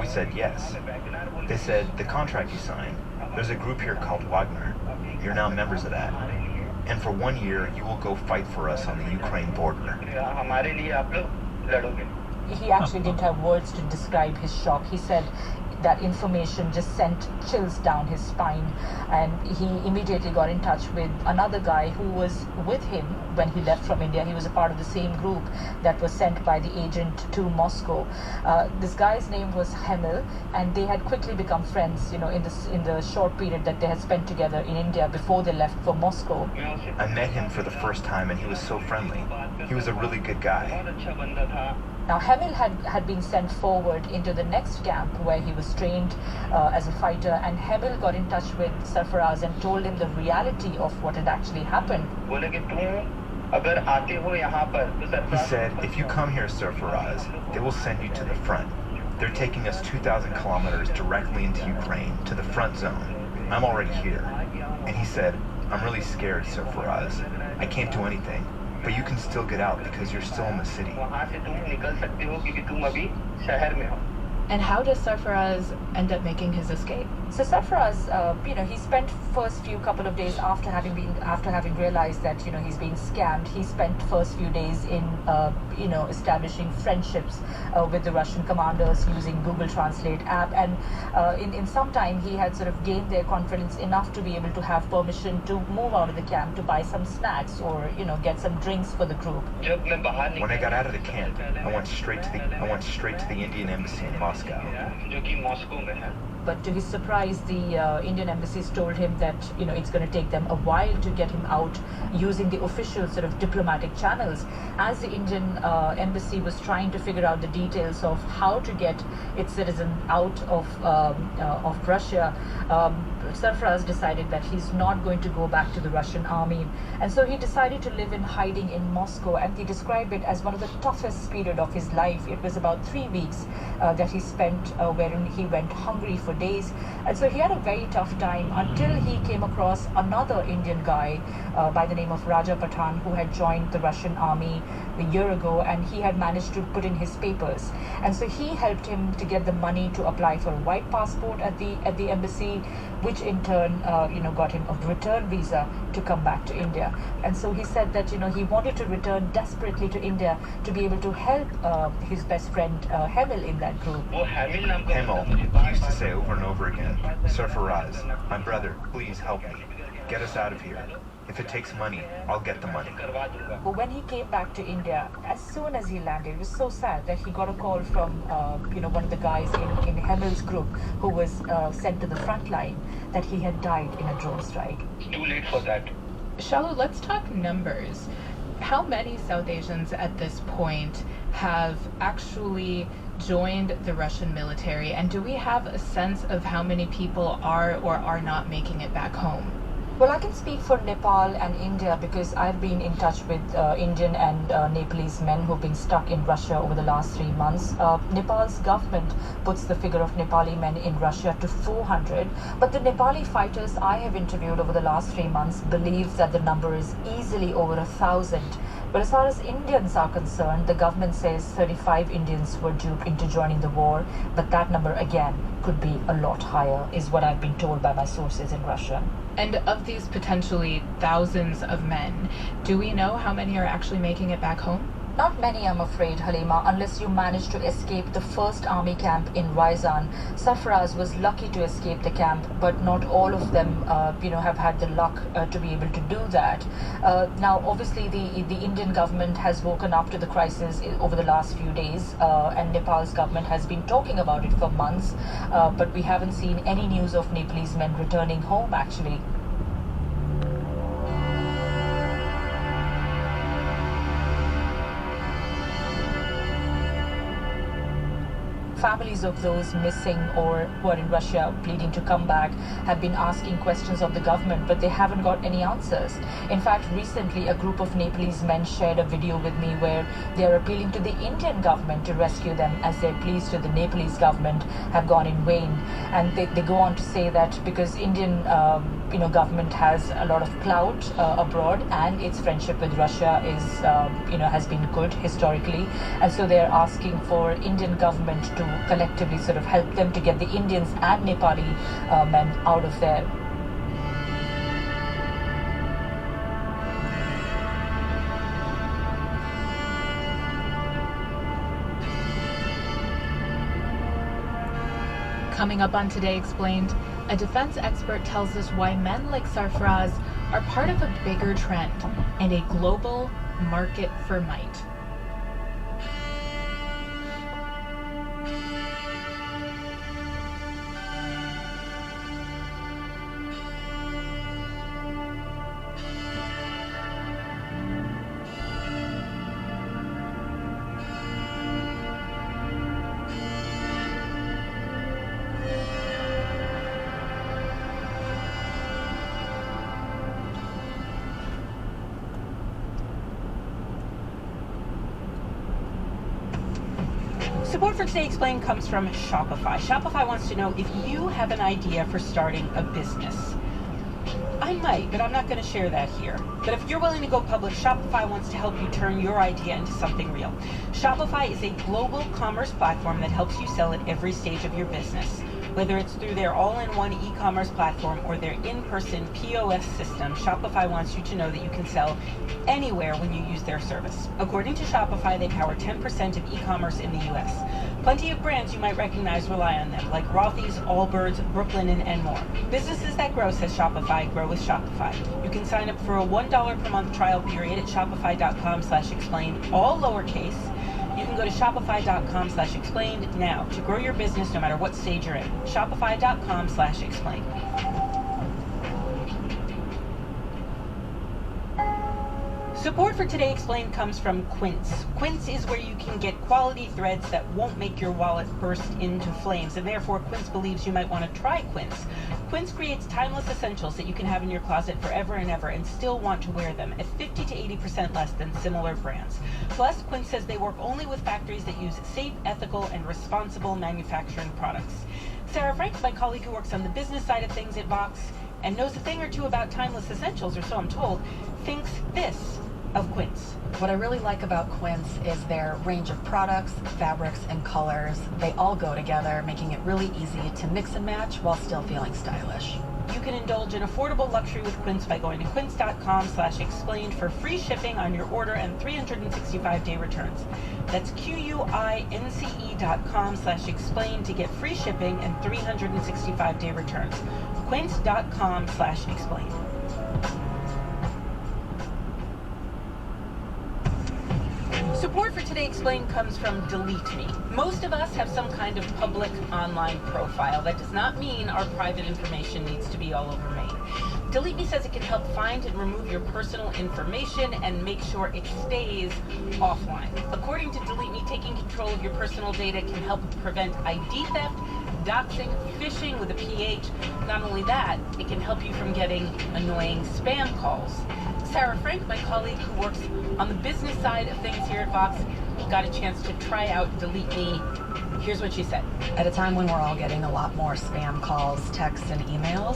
We said yes. They said, the contract you signed, there's a group here called Wagner. You're now members of that. And for 1 year, you will go fight for us on the Ukraine border. He actually didn't have words to describe his shock. He said that information just sent chills down his spine, and he immediately got in touch with another guy who was with him when he left from India. He was a part of the same group that was sent by the agent to Moscow. This guy's name was Hemel, and they had quickly become friends, in the short period that they had spent together in India before they left for Moscow. I met him for the first time and he was so friendly. He was a really good guy. Now, Hemel had been sent forward into the next camp where he was trained as a fighter, and Hemel got in touch with Sarfaraz and told him the reality of what had actually happened. He said, if you come here, Sarfaraz, they will send you to the front. They're taking us 2,000 kilometers directly into Ukraine, to the front zone. I'm already here. And he said, I'm really scared, Sarfaraz. I can't do anything. But you can still get out because you're still in the city. And how does Sarfaraz end up making his escape? So Sarfaraz, he spent first few couple of days after having realized that he's being scammed. He spent first few days in establishing friendships with the Russian commanders using Google Translate app, and in some time he had sort of gained their confidence enough to be able to have permission to move out of the camp to buy some snacks or get some drinks for the group. When I got out of the camp, I went straight to the Indian embassy in Moscow. But to his surprise, the Indian embassies told him that it's going to take them a while to get him out using the official sort of diplomatic channels. As the Indian embassy was trying to figure out the details of how to get its citizen out of Russia, Sarfaraz decided that he's not going to go back to the Russian army, and so he decided to live in hiding in Moscow. And he described it as one of the toughest period of his life. It was about 3 weeks that he spent wherein he went hungry for days, and so he had a very tough time until he came across another Indian guy by the name of Raja Pathan, who had joined the Russian army a year ago, and he had managed to put in his papers, and so he helped him to get the money to apply for a white passport at the embassy, which in turn got him a return visa to come back to India. And so he said that he wanted to return desperately to India to be able to help his best friend Hemel in that group. Hemel used to say over and over again, Sarfaraz, my brother, please help me. Get us out of here. If it takes money, I'll get the money. But when he came back to India, as soon as he landed, it was so sad that he got a call from one of the guys in Hemel's group who was sent to the front line that he had died in a drone strike. It's too late for that. Shalu, let's talk numbers. How many South Asians at this point have actually joined the Russian military, and do we have a sense of how many people are or are not making it back home? Well, I can speak for Nepal and India because I've been in touch with Indian and Nepalese men who've been stuck in Russia over the last 3 months. Nepal's government puts the figure of Nepali men in Russia to 400, but the Nepali fighters I have interviewed over the last 3 months believe that the number is easily over 1,000. But as far as Indians are concerned, the government says 35 Indians were duped into joining the war, but that number again could be a lot higher, is what I've been told by my sources in Russia. And of these potentially thousands of men, do we know how many are actually making it back home? Not many, I'm afraid, Halima, unless you manage to escape the first army camp in Raizan. Sarfaraz was lucky to escape the camp, but not all of them, have had the luck to be able to do that. Now, obviously, the Indian government has woken up to the crisis over the last few days, and Nepal's government has been talking about it for months, but we haven't seen any news of Nepalese men returning home, actually. Families of those missing or who are in Russia pleading to come back have been asking questions of the government, but they haven't got any answers. In fact, recently a group of Nepalese men shared a video with me where they are appealing to the Indian government to rescue them, as their pleas to the Nepalese government have gone in vain. And they go on to say that because Indian government has a lot of clout abroad, and its friendship with Russia is has been good historically, and so they are asking for Indian government to collectively sort of help them to get the Indians and Nepali men out of there. Coming up on Today Explained, a defense expert tells us why men like Sarfraz are part of a bigger trend and a global market for might. Support for Today Explained comes from Shopify. Shopify wants to know if you have an idea for starting a business. I might, but I'm not going to share that here. But if you're willing to go public, Shopify wants to help you turn your idea into something real. Shopify is a global commerce platform that helps you sell at every stage of your business. Whether it's through their all-in-one e-commerce platform or their in-person POS system, Shopify wants you to know that you can sell anywhere when you use their service. According to Shopify, they power 10% of e-commerce in the US. Plenty of brands you might recognize rely on them, like Rothy's, Allbirds, Brooklinen, and more. Businesses that grow, says Shopify, grow with Shopify. You can sign up for a $1 per month trial period at shopify.com/explained, all lowercase. You can go to shopify.com/explained now to grow your business no matter what stage you're in. Shopify.com/explained. Support for Today Explained comes from Quince. Quince is where you can get quality threads that won't make your wallet burst into flames, and therefore Quince believes you might want to try Quince. Quince creates timeless essentials that you can have in your closet forever and ever and still want to wear them at 50 to 80% less than similar brands. Plus, Quince says they work only with factories that use safe, ethical, and responsible manufacturing products. Sarah Frank, my colleague who works on the business side of things at Vox and knows a thing or two about timeless essentials, or so I'm told, thinks this of Quince. What I really like about Quince is their range of products, fabrics, and colors. They all go together, making it really easy to mix and match while still feeling stylish. You can indulge in affordable luxury with Quince by going to quince.com/explained for free shipping on your order and 365-day returns. That's QUINCE.com/explained to get free shipping and 365-day returns. Quince.com/explained. Support for Today Explained comes from Delete Me. Most of us have some kind of public online profile. That does not mean our private information needs to be all over Maine. Delete Me says it can help find and remove your personal information and make sure it stays offline. According to Delete Me, taking control of your personal data can help prevent ID theft, doxing, phishing with a PH. Not only that, it can help you from getting annoying spam calls. Sarah Frank, my colleague who works on the business side of things here at Vox, got a chance to try out Delete Me. Here's what she said. At a time when we're all getting a lot more spam calls, texts, and emails,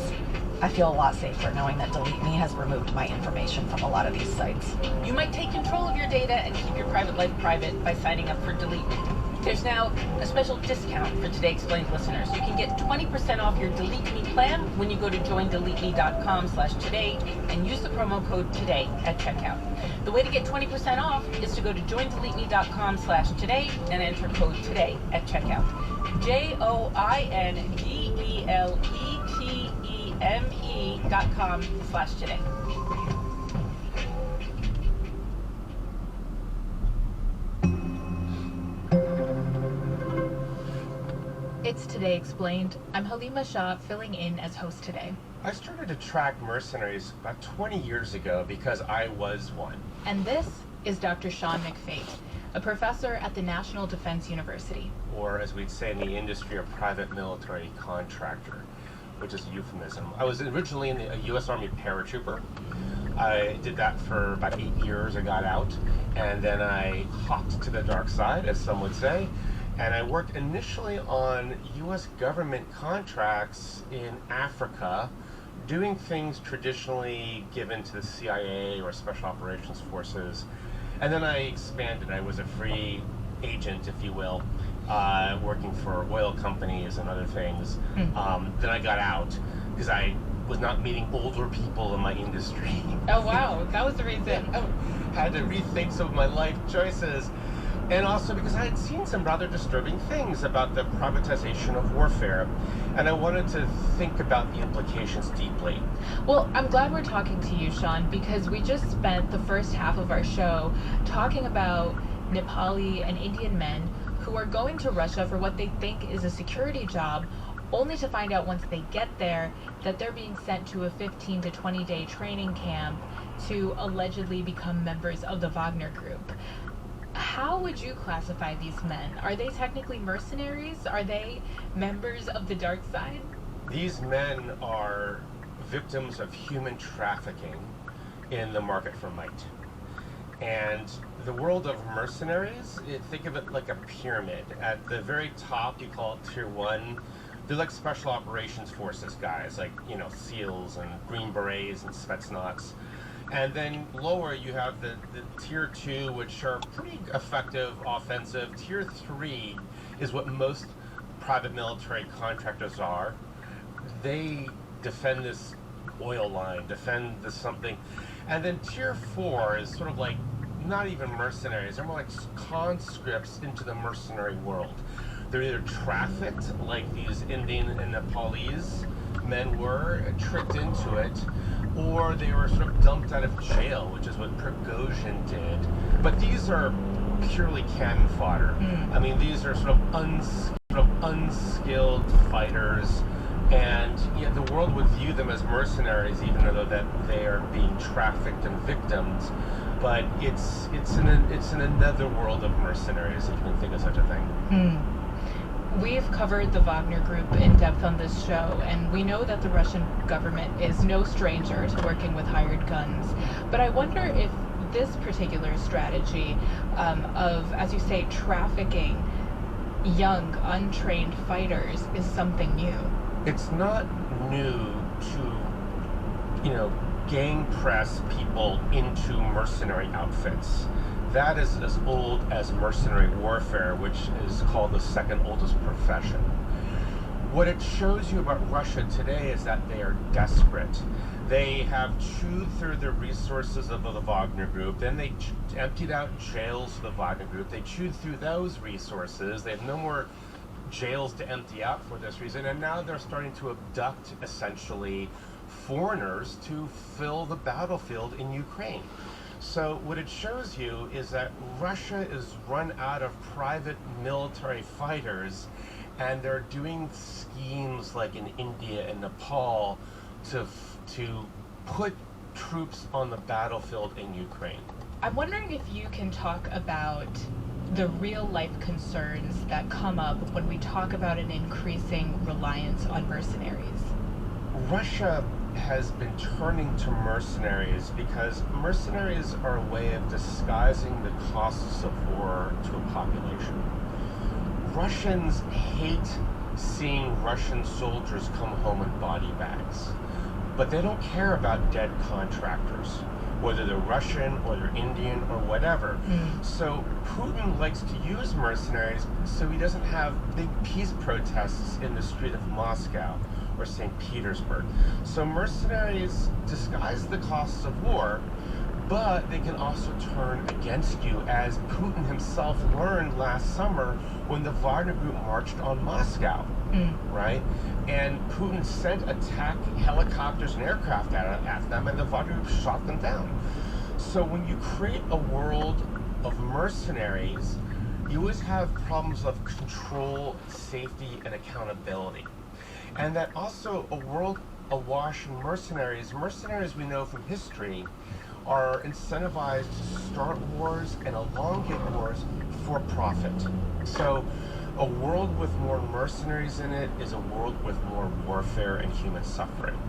I feel a lot safer knowing that Delete Me has removed my information from a lot of these sites. You might take control of your data and keep your private life private by signing up for Delete Me. There's now a special discount for Today Explained listeners. You can get 20% off your Delete Me plan when you go to joindeleteme.com/today and use the promo code TODAY at checkout. The way to get 20% off is to go to joindeleteme.com/today and enter code TODAY at checkout. JOINDELETEME.com/today. It's Today Explained. I'm Halima Shah, filling in as host today. I started to track mercenaries about 20 years ago because I was one. And this is Dr. Sean McFate, a professor at the National Defense University. Or as we'd say in the industry, a private military contractor, which is a euphemism. I was originally in the U.S. Army paratrooper. I did that for about 8 years. I got out, and then I hopped to the dark side, as some would say. And I worked initially on U.S. government contracts in Africa, doing things traditionally given to the CIA or Special Operations Forces. And then I expanded. I was a free agent, if you will, working for oil companies and other things. Then I got out because I was not meeting older people in my industry. Oh, wow. That was the reason. I had to rethink some of my life choices. And also because I had seen some rather disturbing things about the privatization of warfare, and I wanted to think about the implications deeply. Well, I'm glad we're talking to you, Sean, because we just spent the first half of our show talking about Nepali and Indian men who are going to Russia for what they think is a security job, only to find out once they get there that they're being sent to a 15 to 20 day training camp to allegedly become members of the Wagner Group. How would you classify these men? Are they technically mercenaries? Are they members of the dark side? These men are victims of human trafficking in the market for might. And the world of mercenaries, think of it like a pyramid. At the very top, you call it Tier 1. They're like special operations forces guys, like, SEALs and Green Berets and Spetsnaz. And then lower, you have the Tier 2, which are pretty effective, offensive. Tier 3 is what most private military contractors are. They defend this oil line, defend this something. And then Tier 4 is sort of like not even mercenaries. They're more like conscripts into the mercenary world. They're either trafficked, like these Indian and Nepalese men were, tricked into it, or they were sort of dumped out of jail, which is what Prigozhin did. But these are purely cannon fodder. I mean, these are sort of unskilled fighters, and yet the world would view them as mercenaries, even though that they are being trafficked and victims. But it's in another world of mercenaries, if you can think of such a thing. We've covered the Wagner Group in depth on this show, and we know that the Russian government is no stranger to working with hired guns. But I wonder if this particular strategy of, as you say, trafficking young, untrained fighters is something new. It's not new to, gang press people into mercenary outfits. That is as old as mercenary warfare, which is called the second oldest profession. What it shows you about Russia today is that they are desperate. They have chewed through the resources of the Wagner Group, then they emptied out jails for the Wagner Group. They chewed through those resources. They have no more jails to empty out for this reason, and now they're starting to abduct, essentially, foreigners to fill the battlefield in Ukraine. So what it shows you is that Russia is run out of private military fighters, and they're doing schemes like in India and Nepal to put troops on the battlefield in Ukraine. I'm wondering if you can talk about the real life concerns that come up when we talk about an increasing reliance on mercenaries. Russia has been turning to mercenaries because mercenaries are a way of disguising the costs of war to a population. Russians hate seeing Russian soldiers come home in body bags, but they don't care about dead contractors, whether they're Russian or they're Indian or whatever. So Putin likes to use mercenaries so he doesn't have big peace protests in the street of Moscow or St. Petersburg. So mercenaries disguise the costs of war, but they can also turn against you, as Putin himself learned last summer when the Wagner Group marched on Moscow, right? And Putin sent attack helicopters and aircraft at them, and the Wagner Group shot them down. So when you create a world of mercenaries, you always have problems of control, safety, and accountability. And that also a world awash in mercenaries. Mercenaries, we know from history, are incentivized to start wars and elongate wars for profit. So a world with more mercenaries in it is a world with more warfare and human suffering.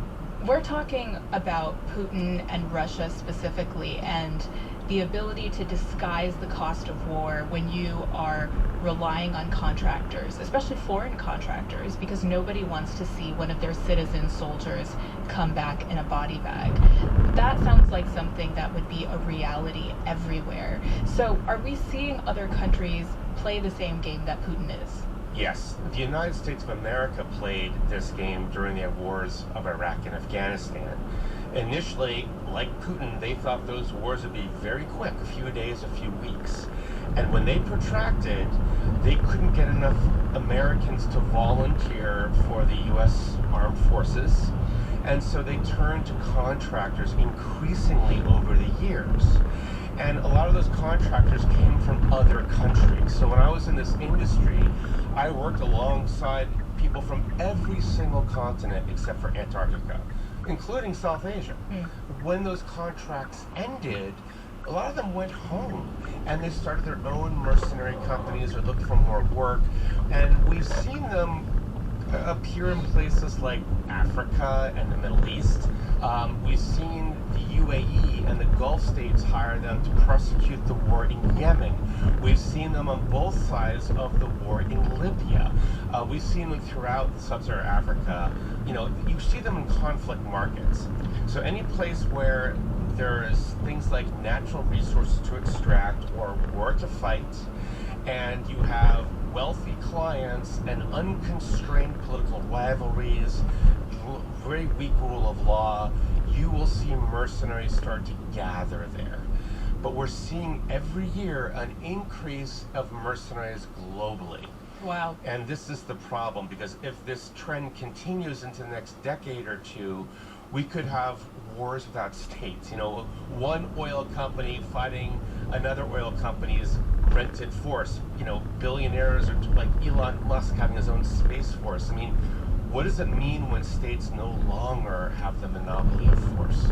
We're talking about Putin and Russia specifically, and the ability to disguise the cost of war when you are relying on contractors, especially foreign contractors, because nobody wants to see one of their citizen soldiers come back in a body bag. That sounds like something that would be a reality everywhere. So are we seeing other countries play the same game that Putin is? Yes, the United States of America played this game during the wars of Iraq and Afghanistan. Initially, like Putin, they thought those wars would be very quick, a few days, a few weeks. And when they protracted, they couldn't get enough Americans to volunteer for the U.S. armed forces. And so they turned to contractors increasingly over the years. And a lot of those contractors came from other countries. So when I was in this industry, I worked alongside people from every single continent except for Antarctica, including South Asia. When those contracts ended, a lot of them went home and they started their own mercenary companies or looked for more work. And we've seen them appear in places like Africa and the Middle East. We've seen the UAE and the Gulf states hire them to prosecute the war in Yemen. We've seen them on both sides of the war in Libya. We've seen them throughout sub-Saharan Africa. You know, you see them in conflict markets. So any place where there's things like natural resources to extract or war to fight, and you have wealthy clients and unconstrained political rivalries, very weak rule of law, you will see mercenaries start to gather there. But we're seeing every year an increase of mercenaries globally. Wow. And this is the problem, because if this trend continues into the next decade or two, we could have wars without states. You know, one oil company fighting another oil company's rented force. You know, billionaires or like Elon Musk having his own space force. I mean, what does it mean when states no longer have the monopoly of force?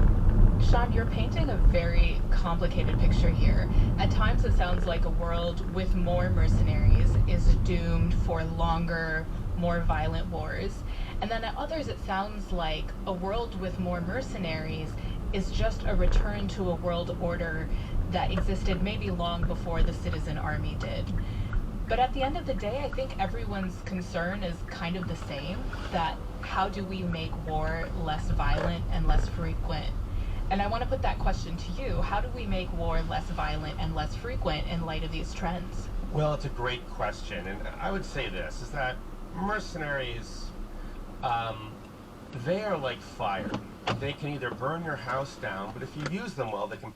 Sean, you're painting a very complicated picture here. At times it sounds like a world with more mercenaries is doomed for longer, more violent wars. And then at others it sounds like a world with more mercenaries is just a return to a world order that existed maybe long before the citizen army did. But at the end of the day, I think everyone's concern is kind of the same, that how do we make war less violent and less frequent? And I want to put that question to you. How do we make war less violent and less frequent in light of these trends? Well, it's a great question. And I would say this, is that mercenaries, they are like fire. They can either burn your house down, but if you use them well, they can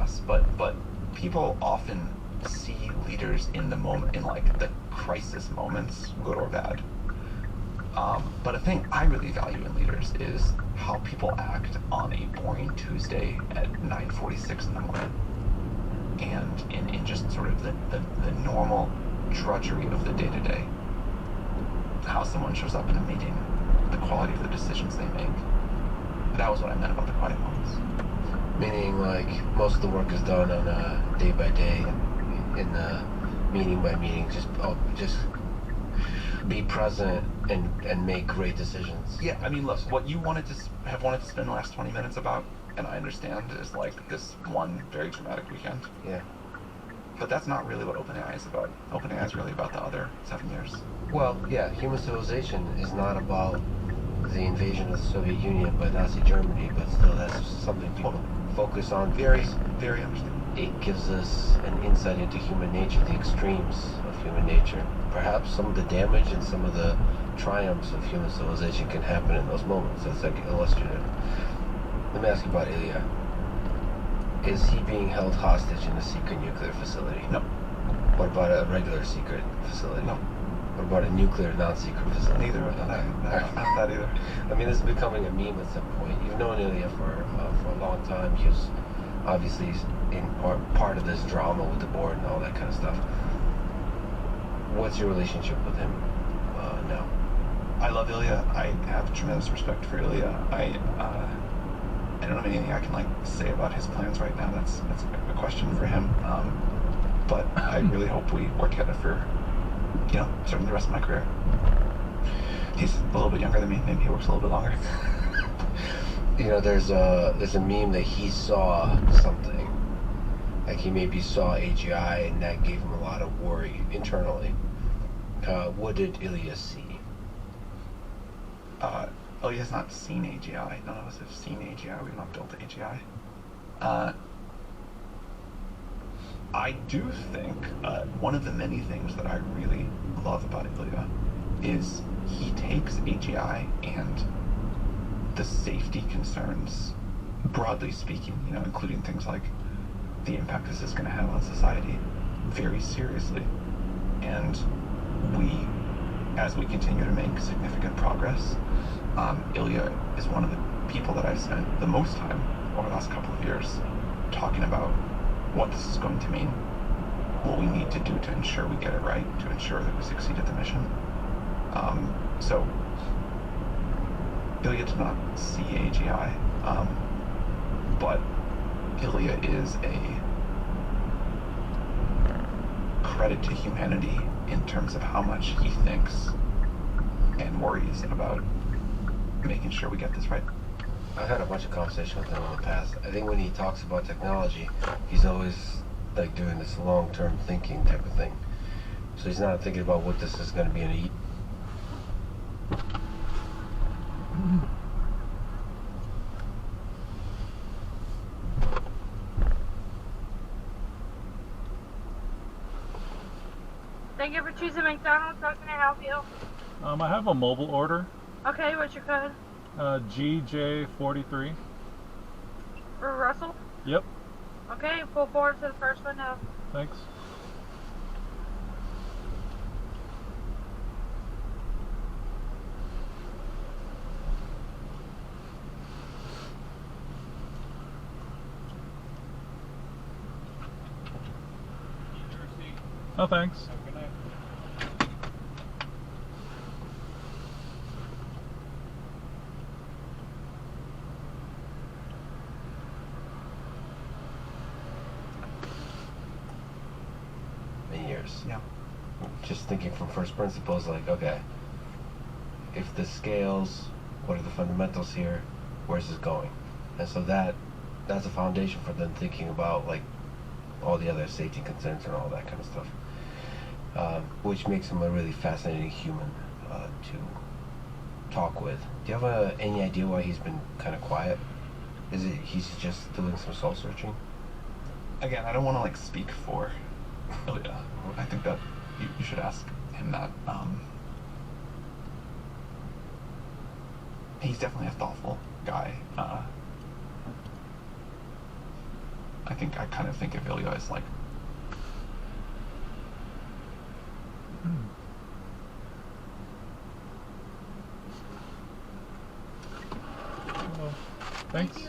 chaos, but people often see leaders in the moment, in like the crisis moments, good or bad. But a thing I really value in leaders is how people act on a boring Tuesday at 9:46 in the morning, and in just sort of the normal drudgery of the day-to-day. How someone shows up in a meeting, the quality of the decisions they make. That was what I meant about the quiet moments. Meaning, like, most of the work is done on a day by day, in the meeting by meeting. Just be present and make great decisions. Yeah, I mean, look, what you wanted to spend the last 20 minutes about, and I understand, is like this one very dramatic weekend. Yeah. But that's not really what OpenAI is about. OpenAI is really about the other 7 years. Well, yeah, human civilization is not about the invasion of the Soviet Union by Nazi Germany, but still that's something people focus on. Very understandable. It gives us an insight into human nature, the extremes of human nature. Perhaps some of the damage and some of the triumphs of human civilization can happen in those moments. That's like illustrative. Let me ask you about Ilya. Is he being held hostage in a secret nuclear facility? No. What about a regular secret facility? No. What about a nuclear non-secret facility? Neither. Not that either. I mean, this is becoming a meme at some point. You've known Ilya for a long time. He was obviously part of this drama with the board and all that kind of stuff. What's your relationship with him now? I love Ilya. I have tremendous respect for Ilya. I don't have anything I can like say about his plans right now. That's a question for him. But I really hope we work together for, certainly the rest of my career. He's a little bit younger than me. Maybe he works a little bit longer. There's a meme that he saw something, like he maybe saw AGI, and that gave him a lot of worry internally. What did Ilya see? Ilya has not seen AGI. None of us have seen AGI. We've not built AGI. I do think one of the many things that I really love about Ilya is he takes AGI and the safety concerns, broadly speaking, including things like the impact this is going to have on society, very seriously. And as we continue to make significant progress, Ilya is one of the people that I've spent the most time over the last couple of years talking about what this is going to mean, what we need to do to ensure we get it right, to ensure that we succeed at the mission. So Ilya did not see AGI, but Ilya is a credit to humanity in terms of how much he thinks and worries about making sure we get this right. I've had a bunch of conversations with him in the past. I think when he talks about technology, he's always like doing this long-term thinking type of thing. So he's not thinking about what this is going to be in a Thank you for choosing McDonald's. How can I help you? I have a mobile order. Okay, what's your code? GJ43. For Russell? Yep. Okay, pull forward to the first window. Thanks. Oh, thanks. many years. Yeah. Just thinking from first principles, like, okay, if this scales, what are the fundamentals here? Where's this going? And so that's a foundation for them thinking about like all the other safety concerns and all that kind of stuff, which makes him a really fascinating human to talk with. Do you have any idea why he's been kind of quiet? Is it he's just doing some soul searching? Again, I don't want to like speak for Ilya. I think that you should ask him that. He's definitely a thoughtful guy. I I kind of think of Ilya as like. Well, thanks.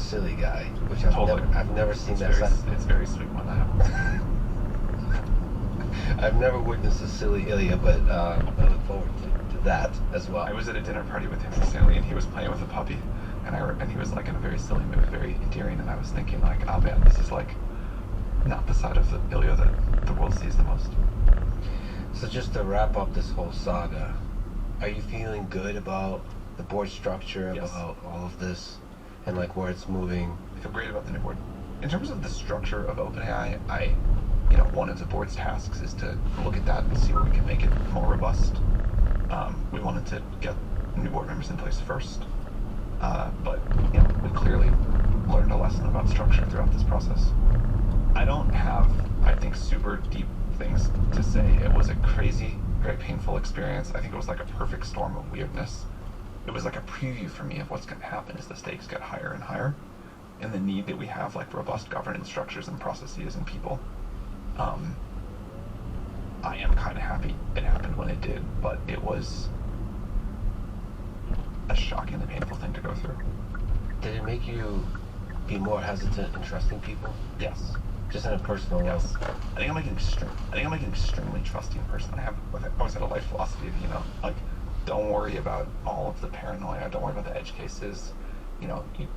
silly guy, which I've never seen it's that side. It's very sweet when that happens. I've never witnessed a silly Ilya, but I look forward to that as well. I was at a dinner party with him recently, and he was playing with a puppy, and he was like in a very silly mood, very endearing, and I was thinking like, oh man, this is like not the side of the Ilya that the world sees the most. So just to wrap up this whole saga, are you feeling good about the board structure, Yes. about all of this, and like where it's moving? I feel great about the new board. In terms of the structure of OpenAI, one of the board's tasks is to look at that and see where we can make it more robust. We wanted to get new board members in place first, but we clearly learned a lesson about structure throughout this process. I don't have, I think, super deep things to say. It was a crazy, very painful experience. I think it was like a perfect storm of weirdness. It was like a preview for me of what's going to happen as the stakes get higher and higher, and the need that we have like robust governance structures and processes and people. I am kind of happy it happened when it did, but it was a shockingly painful thing to go through. Did it make you be more hesitant in trusting people? Yes. Just in a personal level? Yes. I think I'm like an extremely trusting person. I always had a life philosophy of, like, don't worry about all of the paranoia, don't worry about the edge cases. You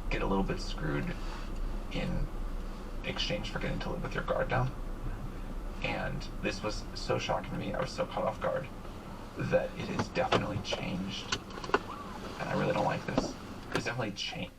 get a little bit screwed in exchange for getting to live with your guard down. And this was so shocking to me, I was so caught off guard, that it has definitely changed. And I really don't like this. It's definitely changed.